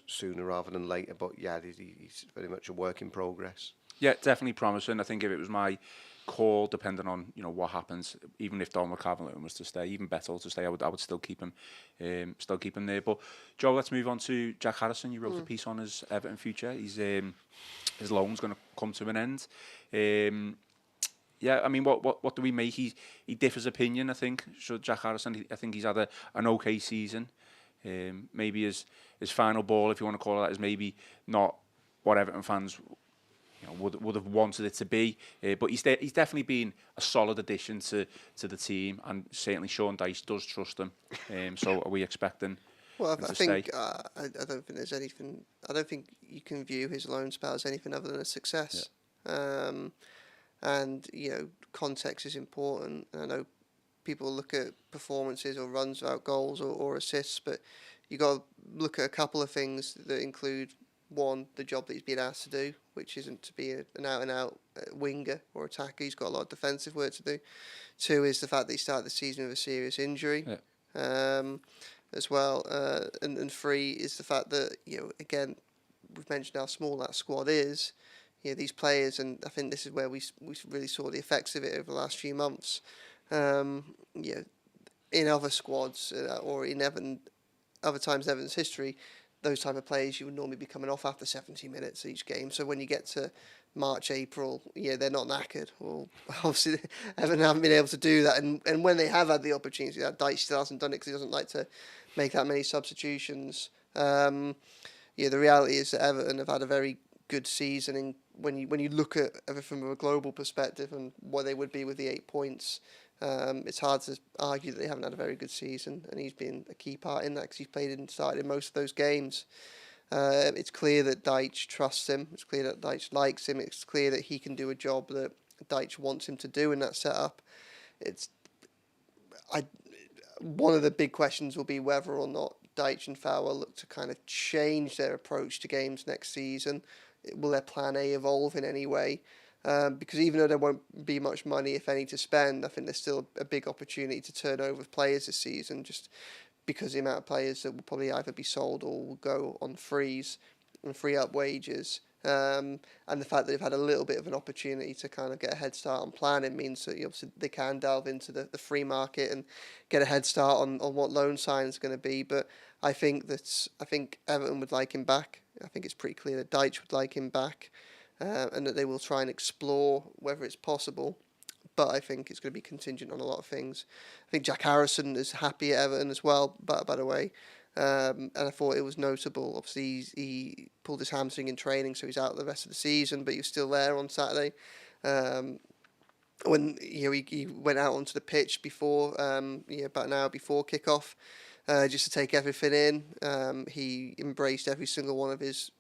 sooner rather than later. But yeah, he's very much a work in progress. Yeah, definitely promising. I think if it was my call, depending on what happens, even if Dominic Calvert-Lewin was to stay, even Beto to stay, I would still keep him, there. But Joe, let's move on to Jack Harrison. You wrote a piece on his Everton future. He's his loan's going to come to an end. Yeah, I mean, what do we make? He differs opinion, I think. So Jack Harrison, I think he's had an okay season. Maybe his final ball, if you want to call it that, is maybe not what Everton fans would have wanted it to be. But he's definitely been a solid addition to the team, and certainly Sean Dyche does trust him. So are we expecting? Well, I think I don't think there's anything. I don't think you can view his loan spell as anything other than a success. Yeah. And context is important. And I know people look at performances or runs without goals or assists, but you got to look at a couple of things that include, one, the job that he's been asked to do, which isn't to be an out-and-out winger or attacker. He's got a lot of defensive work to do. Two is the fact that he started the season with a serious injury, as well. And three is the fact that, again, we've mentioned how small that squad is. These players, and I think this is where we really saw the effects of it over the last few months. In other squads or in other times in Everton's history, those type of players you would normally be coming off after 70 minutes each game. So when you get to March, April, they're not knackered. Well, obviously, Everton haven't been able to do that. And when they have had the opportunity, Dyche still hasn't done it because he doesn't like to make that many substitutions. The reality is that Everton have had a very good season. And when you look at everything from a global perspective and what they would be with the 8 points, it's hard to argue that they haven't had a very good season, and he's been a key part in that because he's played and started in most of those games. It's clear that Dyche trusts him. It's clear that Dyche likes him. It's clear that he can do a job that Dyche wants him to do in that setup. One of the big questions will be whether or not Dyche and Fowler look to kind of change their approach to games next season. Will their plan A evolve in any way? Because even though there won't be much money, if any, to spend, I think there's still a big opportunity to turn over players this season, just because the amount of players that will probably either be sold or will go on frees and free up wages. And the fact that they've had a little bit of an opportunity to kind of get a head start on planning means that obviously they can delve into the free market and get a head start on what loan sign is going to be. But I think Everton would like him back. I think it's pretty clear that Dyche would like him back. And that they will try and explore whether it's possible. But I think it's going to be contingent on a lot of things. I think Jack Harrison is happy at Everton as well, by the way. And I thought it was notable. Obviously, he pulled his hamstring in training, so he's out the rest of the season, but he was still there on Saturday. When he went out onto the pitch before, about an hour before kickoff, just to take everything in. He embraced every single one of his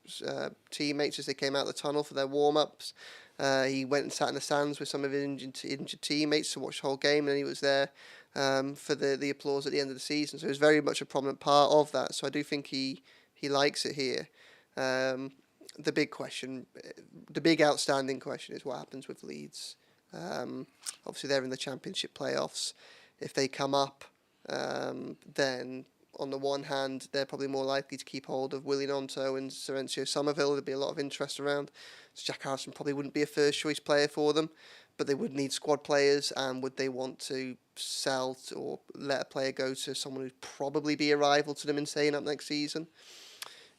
teammates as they came out the tunnel for their warm-ups. He went and sat in the stands with some of his injured teammates to watch the whole game, and he was there for the applause at the end of the season. So he was very much a prominent part of that. So I do think he likes it here. The big outstanding question is what happens with Leeds. Obviously, they're in the Championship playoffs. If they come up, then on the one hand, they're probably more likely to keep hold of Willie Gnonto and Serencio Somerville. There'd be a lot of interest around. So Jack Harrison probably wouldn't be a first choice player for them, but they would need squad players. And would they want to sell or let a player go to someone who'd probably be a rival to them in staying up next season?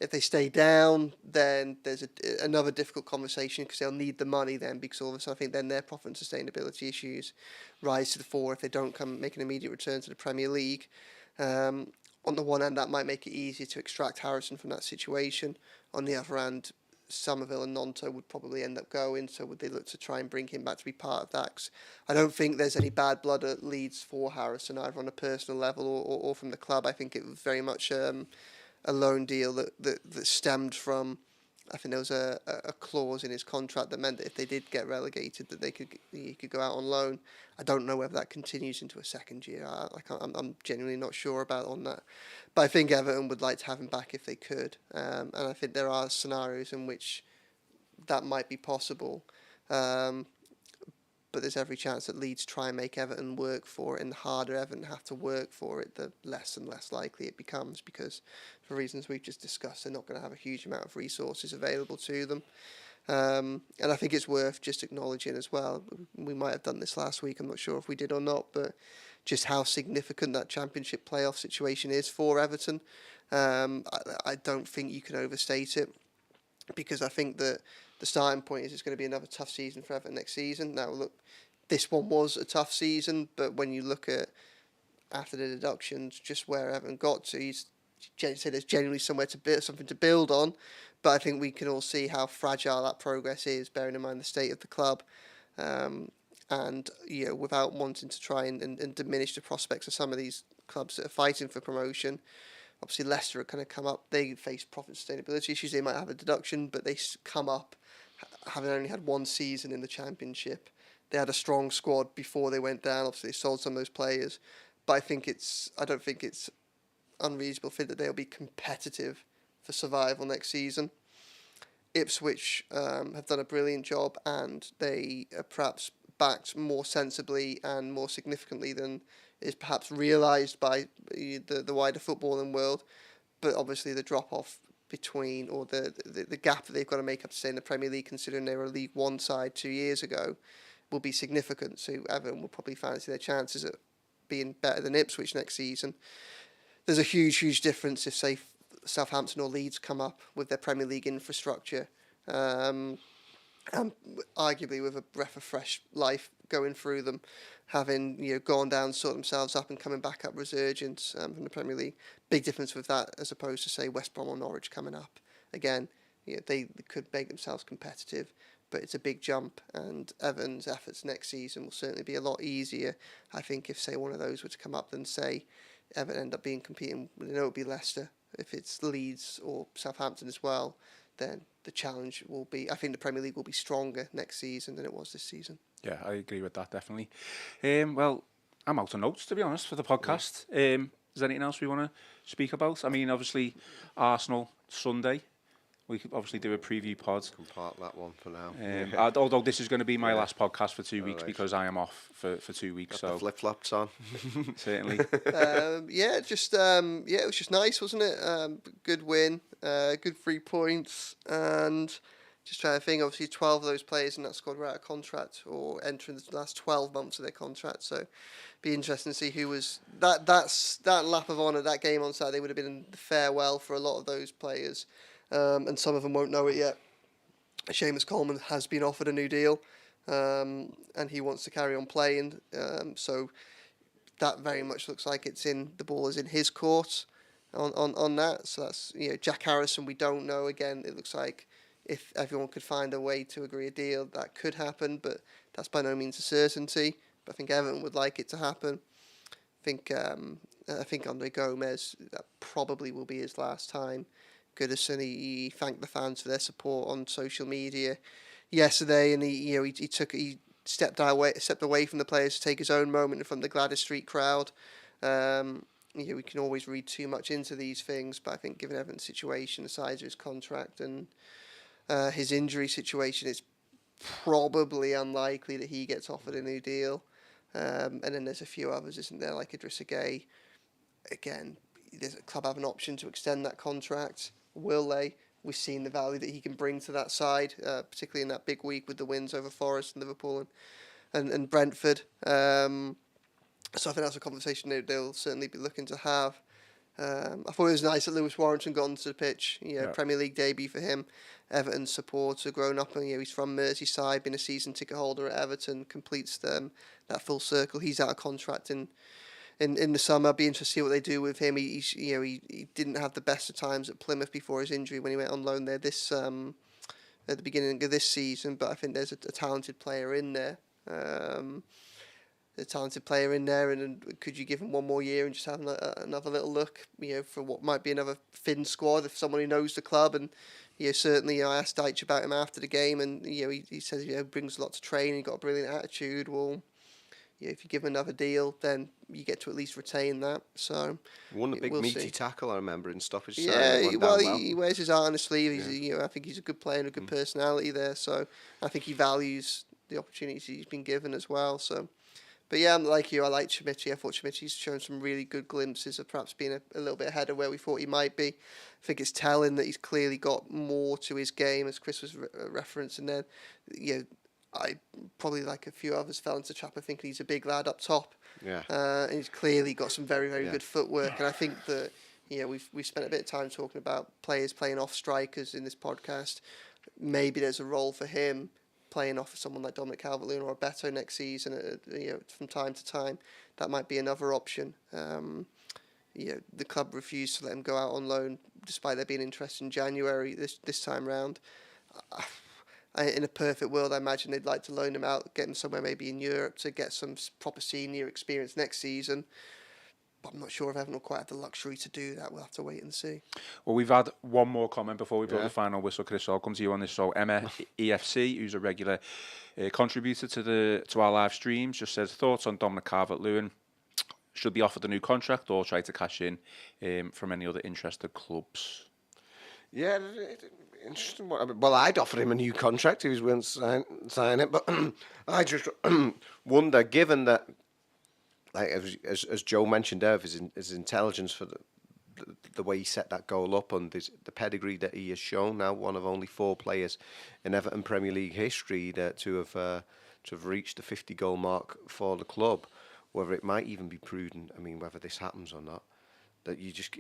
If they stay down, then there's another difficult conversation because they'll need the money then, because all of a sudden I think then their profit and sustainability issues rise to the fore if they don't make an immediate return to the Premier League. On the one hand, that might make it easier to extract Harrison from that situation. On the other hand, Somerville and Gnonto would probably end up going, so would they look to try and bring him back to be part of that? 'Cause I don't think there's any bad blood at Leeds for Harrison, either on a personal level or from the club. I think it was very much a loan deal that stemmed from, I think there was a clause in his contract that meant that if they did get relegated, that he could go out on loan. I don't know whether that continues into a second year. I'm genuinely not sure about on that. But I think Everton would like to have him back if they could. And I think there are scenarios in which that might be possible. But there's every chance that Leeds try and make Everton work for it, and the harder Everton have to work for it, the less and less likely it becomes, because for reasons we've just discussed, they're not going to have a huge amount of resources available to them. And I think it's worth just acknowledging as well, we might have done this last week, I'm not sure if we did or not, but just how significant that Championship playoff situation is for Everton. I don't think you can overstate it, because I think that the starting point is it's going to be another tough season for Everton next season. Now, look, this one was a tough season, but when you look at, after the deductions, just where Everton got to, he's said there's genuinely something to build on. But I think we can all see how fragile that progress is, bearing in mind the state of the club. And without wanting to try and diminish the prospects of some of these clubs that are fighting for promotion. Obviously, Leicester are going to come up. They face profit sustainability issues. They might have a deduction, but they come up having only had one season in the Championship. they had a strong squad before they went down. Obviously, they sold some of those players, but I don't think it's unreasonable to think that they'll be competitive for survival next season. Ipswich have done a brilliant job, and they are perhaps backed more sensibly and more significantly than is perhaps realised by the wider footballing world. But obviously the drop-off between, or the gap that they've got to make up to stay in the Premier League, considering they were a League One side 2 years ago, will be significant. So Everton will probably fancy their chances at being better than Ipswich next season. There's a huge difference if, say, Southampton or Leeds come up with their Premier League infrastructure, and arguably with a breath of fresh life going through them, having gone down, sort themselves up, and coming back up resurgence from the Premier League. Big difference with that as opposed to, say, West Brom or Norwich coming up. Again, they could make themselves competitive, but it's a big jump, and Everton's efforts next season will certainly be a lot easier, I think, if, say, one of those were to come up than, say, Everton end up being competing. I know it would be Leicester. If it's Leeds or Southampton as well, then the challenge will be, I think the Premier League will be stronger next season than it was this season. Yeah, I agree with that, definitely. Well, I'm out of notes, to be honest, for the podcast. Is there anything else we want to speak about? I mean, obviously, Arsenal, Sunday. We could obviously do a preview pod. Can part that one for now. Although this is going to be my last podcast for 2 weeks because I am off for 2 weeks. Got the flip-flops on. Certainly. It was just nice, wasn't it? Good win, good 3 points, and just trying to think, obviously 12 of those players in that squad were out of contract or entering the last 12 months of their contract, so be interesting to see who was that lap of honour, that game on Saturday would have been the farewell for a lot of those players. And some of them won't know it yet. Seamus Coleman has been offered a new deal, and he wants to carry on playing. So that very much looks like the ball is in his court on that. So that's Jack Harrison. We don't know. Again, it looks like if everyone could find a way to agree a deal, that could happen, but that's by no means a certainty. But I think Everton would like it to happen. I think Andre Gomez, that probably will be his last time. Goodison, he thanked the fans for their support on social media yesterday, and he stepped away from the players to take his own moment in front of the Gladys Street crowd. We can always read too much into these things, but I think given Everton's situation, the size of his contract and his injury situation, it's probably unlikely that he gets offered a new deal. And then there's a few others, isn't there, like Idrissa Gueye. Again, does the club have an option to extend that contract? Will they? We've seen the value that he can bring to that side, particularly in that big week with the wins over Forest and Liverpool and Brentford. So I think that's a conversation they'll certainly be looking to have. I thought it was nice that Lewis Warrington got onto the pitch. Premier League debut for him. Everton supporter, grown up, and he's from Merseyside, been a season ticket holder at Everton, completes that full circle. He's out of contract in the summer. I'd be interested to see what they do with him. He didn't have the best of times at Plymouth before his injury when he went on loan there at the beginning of this season. But I think there's a talented player in there. And could you give him one more year and just have another little look, for what might be another thin squad if someone who knows the club? And certainly, I asked Dyche about him after the game, and he says he brings a lot to training. He got a brilliant attitude. Well, if you give him another deal, then you get to at least retain that. So won a big meaty tackle, I remember, in stoppage. He wears his heart on his sleeve. I think he's a good player and a good personality there. So I think he values the opportunities he's been given as well. So, but yeah, like you, I like Schmidt. I thought Schmidt's shown some really good glimpses of perhaps being a little bit ahead of where we thought he might be. I think it's telling that he's clearly got more to his game, as Chris was referencing there. I probably, like a few others, fell into the trap of thinking he's a big lad up top. Yeah. And he's clearly got some very, very good footwork. And I think that we've spent a bit of time talking about players playing off strikers in this podcast. Maybe there's a role for him playing off of someone like Dominic Calvert-Lewin or Beto next season. From time to time, that might be another option. The club refused to let him go out on loan, despite there being interest in January this time round. In a perfect world, I imagine they'd like to loan him out, get him somewhere maybe in Europe to get some proper senior experience next season. But I'm not sure if Everton will quite have the luxury to do that. We'll have to wait and see. Well, we've had one more comment before we blow the final whistle, Chris. So I'll come to you on this. So Emma EFC, who's a regular contributor to our live streams, just says, thoughts on Dominic Calvert-Lewin. Should be offered a new contract or try to cash in from any other interested clubs? Yeah, interesting. Well, I'd offer him a new contract if he was willing to sign it, but I just wonder, given that, like as Joe mentioned there, his intelligence for the way he set that goal up and the pedigree that he has shown, now one of only 4 players in Everton Premier League history to have reached the 50-goal mark for the club, whether it might even be prudent, I mean, whether this happens or not, that you just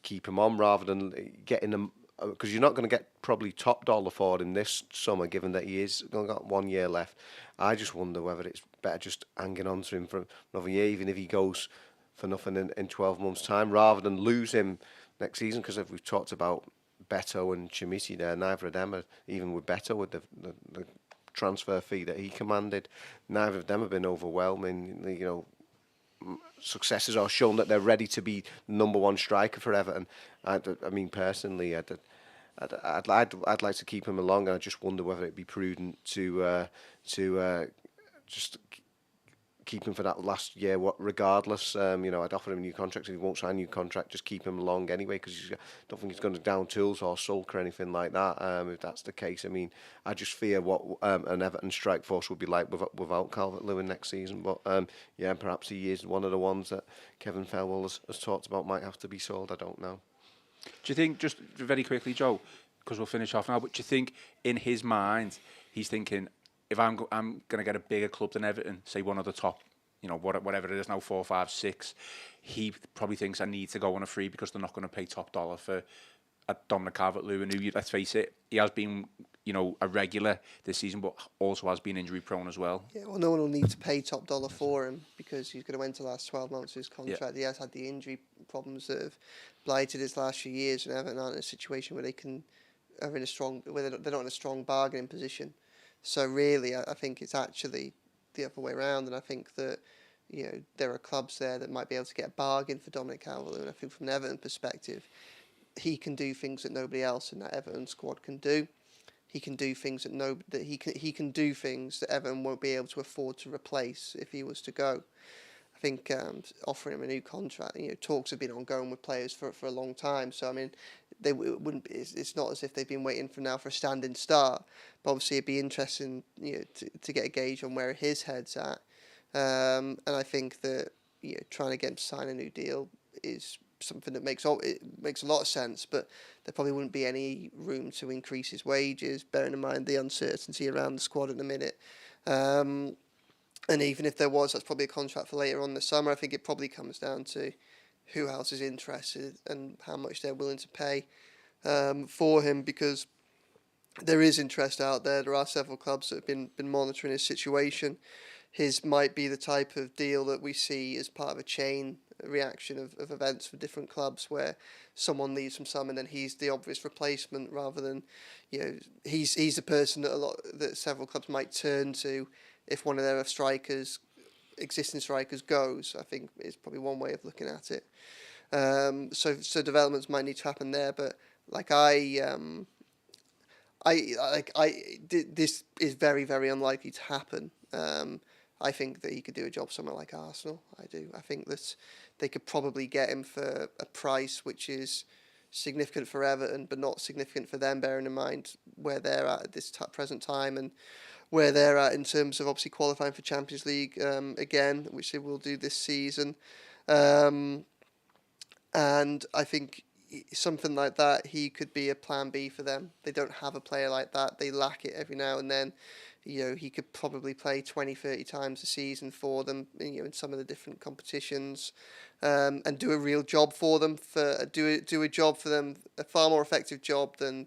keep him on rather than getting him, because you're not going to get probably top dollar for him this summer, given that he is only got 1 year left. I just wonder whether it's better just hanging on to him for another year, even if he goes for nothing in 12 months' time, rather than lose him next season. Because if we've talked about Beto and Chimiti there, neither of them are, even with Beto, with the transfer fee that he commanded, neither of them have been overwhelming. You know, successes are shown that they're ready to be number 1 striker for Everton. I mean, personally, I'd like to keep him along, and I just wonder whether it'd be prudent to just keep him for that last year. Regardless, you know, I'd offer him a new contract. If he won't sign a new contract, just keep him along anyway, because I don't think he's going to down tools or sulk or anything like that. If that's the case, I mean, I just fear what an Everton strike force would be like without Calvert-Lewin next season. But yeah, perhaps he is one of the ones that Kevin Felwell has talked about might have to be sold. I don't know. Do you think, just very quickly, Joe, because we'll finish off now, but do you think in his mind he's thinking, if I'm going to get a bigger club than Everton, say one of the top, you know, whatever it is now, 4, 5, 6, he probably thinks I need to go on a free because they're not going to pay top dollar for a Dominic Calvert-Lewin, who, let's face it, he has been, you know, a regular this season, but also has been injury prone as well. Yeah, well, no one will need to pay top dollar for him because he's going to enter the last 12 months of his contract. Yeah. He has had the injury problems that have blighted his last few years, and Everton aren't in a situation where they're not in a strong bargaining position. So really, I think it's actually the other way around, and I think that, you know, there are clubs there that might be able to get a bargain for Dominic Calvert-Lewin. I think from an Everton perspective, he can do things that nobody else in that Everton squad can do. He can do things he can do things that Everton won't be able to afford to replace if he was to go. I think offering him a new contract, you know, talks have been ongoing with players for a long time. So I mean, it's not as if they've been waiting for a standing start. But obviously, it'd be interesting, you know, to get a gauge on where his head's at. And I think that, you know, trying to get him to sign a new deal is something that makes a lot of sense. But there probably wouldn't be any room to increase his wages, bearing in mind the uncertainty around the squad at the minute. And even if there was, that's probably a contract for later on this summer. I think it probably comes down to who else is interested and how much they're willing to pay for him, because there is interest out there. There are several clubs that have been monitoring his situation. His might be the type of deal that we see as part of a chain reaction of events for different clubs, where someone leaves from some and then he's the obvious replacement, rather than, you know, he's the person that several clubs might turn to if one of their existing strikers goes. I think is probably one way of looking at it. So developments might need to happen there, but this is very, very unlikely to happen. I think that he could do a job somewhere like Arsenal. I do. I think that they could probably get him for a price which is significant for Everton, but not significant for them, bearing in mind where they're at this present time and where they're at in terms of obviously qualifying for Champions League again, which they will do this season. And I think something like that, he could be a plan B for them. They don't have a player like that. They lack it every now and then. You know, he could probably play 20, 30 times a season for them, you know, in some of the different competitions, and do a real job for them, do a job for them, a far more effective job than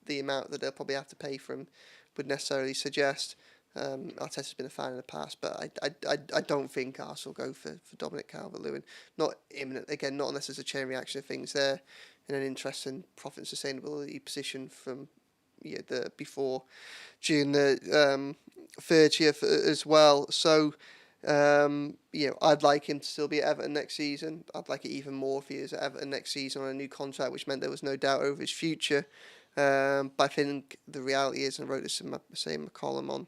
the amount that they'll probably have to pay for him would necessarily suggest. Arteta's been a fan in the past, but I don't think Arsenal go for Dominic Calvert-Lewin. Not imminent, again, not unless there's a chain reaction of things there in an interesting profit and sustainability position from before June the 30th as well. So I'd like him to still be at Everton next season. I'd like it even more if he is at Everton next season on a new contract, which meant there was no doubt over his future. But I think the reality is, and I wrote this in my column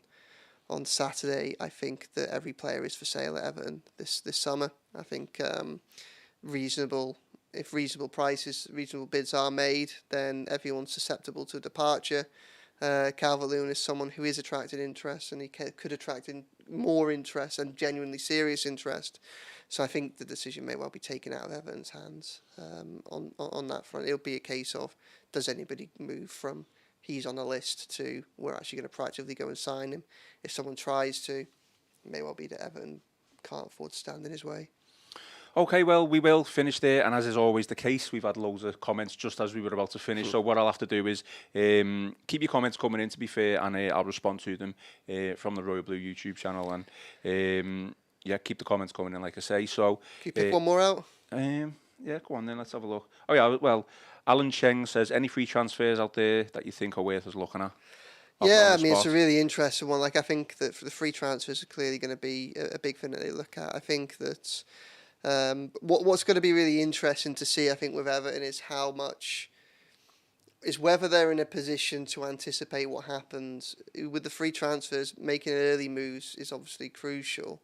on Saturday, I think that every player is for sale at Everton this summer. I think if reasonable prices, reasonable bids are made, then everyone's susceptible to a departure. Calvert-Lewin is someone who is attracting interest, and he could attract more interest and genuinely serious interest. So I think the decision may well be taken out of Everton's hands on that front. It'll be a case of, does anybody move from he's on the list to we're actually going to proactively go and sign him? If someone tries to, it may well be that Everton can't afford to stand in his way. Okay, well, we will finish there, and as is always the case, we've had loads of comments just as we were about to finish, so what I'll have to do is keep your comments coming in, to be fair, and I'll respond to them from the Royal Blue YouTube channel, and keep the comments coming in, like I say. So, can you pick one more out? Yeah, go on then, let's have a look. Oh yeah, well, Alan Cheng says, any free transfers out there that you think are worth us looking at? Yeah, I mean, it's a really interesting one. Like, I think that for the free transfers are clearly going to be a big thing that they look at. I think that what's going to be really interesting to see, I think, with Everton is whether they're in a position to anticipate what happens. With the free transfers, making early moves is obviously crucial,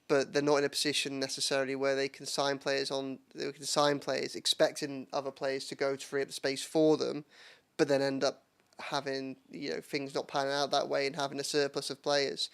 but they're not in a position necessarily where they can sign players expecting other players to go to free up the space for them, but then end up having things not panning out that way and having a surplus of players.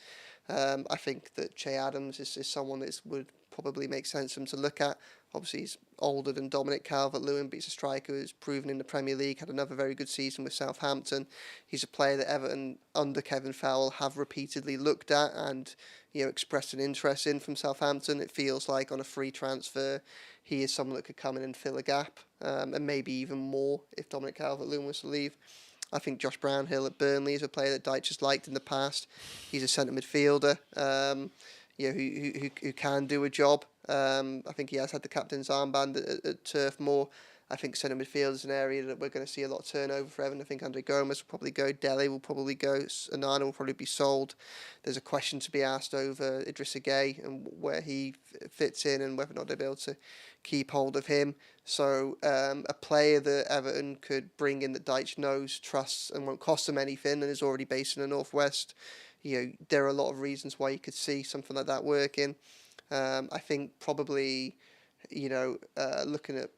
I think that Che Adams is someone that would probably make sense for him to look at. Obviously, he's older than Dominic Calvert-Lewin, but he's a striker who's proven in the Premier League, had another very good season with Southampton. He's a player that Everton, under Kevin Fowler, have repeatedly looked at and expressed an interest in from Southampton. It feels like on a free transfer, he is someone that could come in and fill a gap, and maybe even more if Dominic Calvert-Lewin was to leave. I think Josh Brownhill at Burnley is a player that Dyche has liked in the past. He's a centre midfielder, who can do a job. I think he has had the captain's armband at Turf Moor. I think centre midfield is an area that we're going to see a lot of turnover for Everton. I think Andre Gomes will probably go, Dele will probably go, Onana will probably be sold. There's a question to be asked over Idrissa Gueye and where he fits in and whether or not they'll be able to keep hold of him. So a player that Everton could bring in that Dyche knows, trusts, and won't cost them anything, and is already based in the Northwest. There are a lot of reasons why you could see something like that working. I think probably, looking at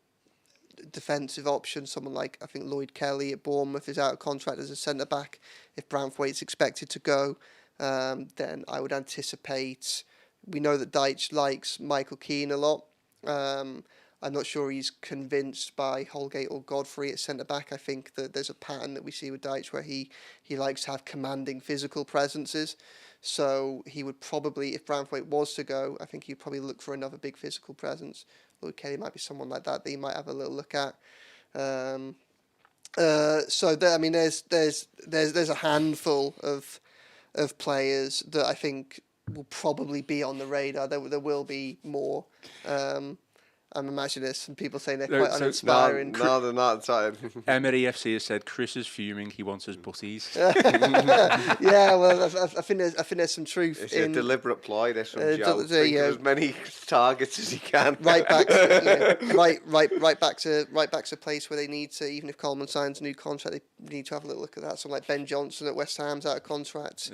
defensive options, someone like, I think Lloyd Kelly at Bournemouth is out of contract as a centre-back. If Branthwaite's expected to go, then I would anticipate, we know that Dyche likes Michael Keane a lot. I'm not sure he's convinced by Holgate or Godfrey at centre-back. I think that there's a pattern that we see with Dyche where he likes to have commanding physical presences. So he would probably, if Branthwaite was to go, I think he'd probably look for another big physical presence. Lloyd Kelly might be someone like that he might have a little look at. So there, I mean, there's a handful of players that I think will probably be on the radar. There will be more. I'm imagining there's some people saying they're quite uninspiring. No, they're not. Emery FC has said Chris is fuming. He wants his butties. Yeah, well, I think there's some truth. It's a deliberate ploy. This from Joe. As many targets as he can. Right back, right back to a place where they need to. Even if Coleman signs a new contract, they need to have a little look at that. Someone like Ben Johnson at West Ham's out of contract.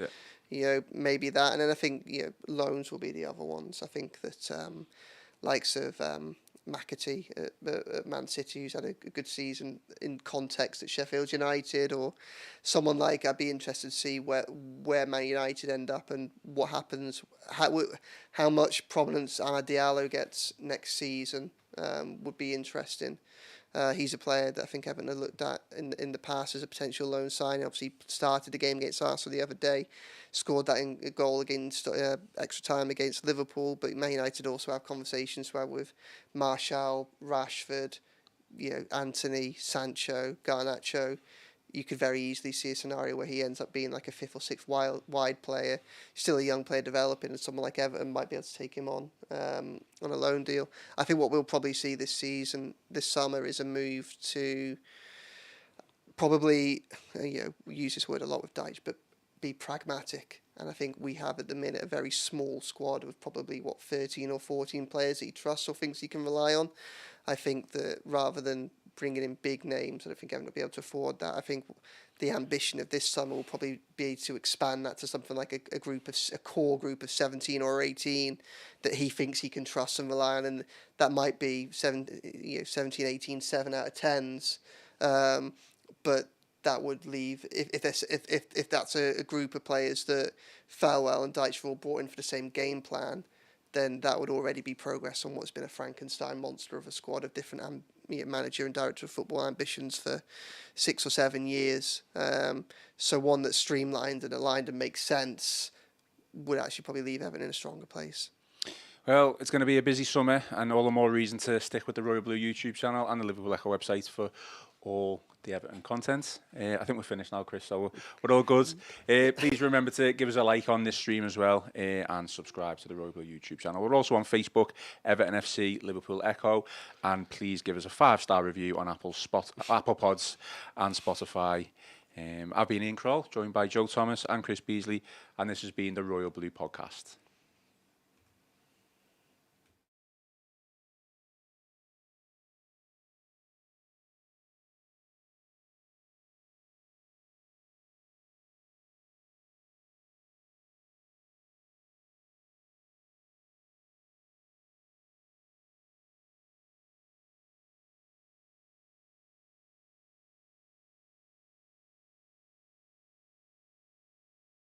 Yeah. Maybe that, and then I think loans will be the other ones. I think that likes of McAtee at Man City, who's had a good season in context at Sheffield United, or someone like, I'd be interested to see where Man United end up and what happens, how much prominence Amad Diallo gets next season would be interesting. He's a player that I think Everton have looked at in the past as a potential loan signing. Obviously started the game against Arsenal the other day, scored that in a goal against extra time against Liverpool. But Man United also have conversations with Martial, Rashford, Anthony, Sancho, Garnacho. You could very easily see a scenario where he ends up being like a fifth or sixth wide player, still a young player developing, and someone like Everton might be able to take him on a loan deal. I think what we'll probably see this summer, is a move to probably, we use this word a lot with Dyche, but be pragmatic And I think we have at the minute a very small squad of probably 13 or 14 players that he trusts or thinks he can rely on. I think that rather than bringing in big names, I don't think Everton will be able to afford that. I think the ambition of this summer will probably be to expand that to something like a core group of 17 or 18 that he thinks he can trust and rely on, and that might be 17, 18, 7 out of 10s. But that would leave, if that's a group of players that Farewell and Dyche were all brought in for the same game plan, then that would already be progress on what's been a Frankenstein monster of a squad of different manager and director of football ambitions for 6 or 7 years. So one that's streamlined and aligned and makes sense would actually probably leave Everton in a stronger place. Well, it's going to be a busy summer, and all the more reason to stick with the Royal Blue YouTube channel and the Liverpool Echo website for all the Everton content. I think we're finished now, Chris, so we're all good. Please remember to give us a like on this stream as well, and subscribe to the Royal Blue YouTube channel. We're also on Facebook, Everton FC, Liverpool Echo, and please give us a 5-star review on Apple Pods and Spotify. I've been Ian Kroll, joined by Joe Thomas and Chris Beasley, and this has been the Royal Blue Podcast.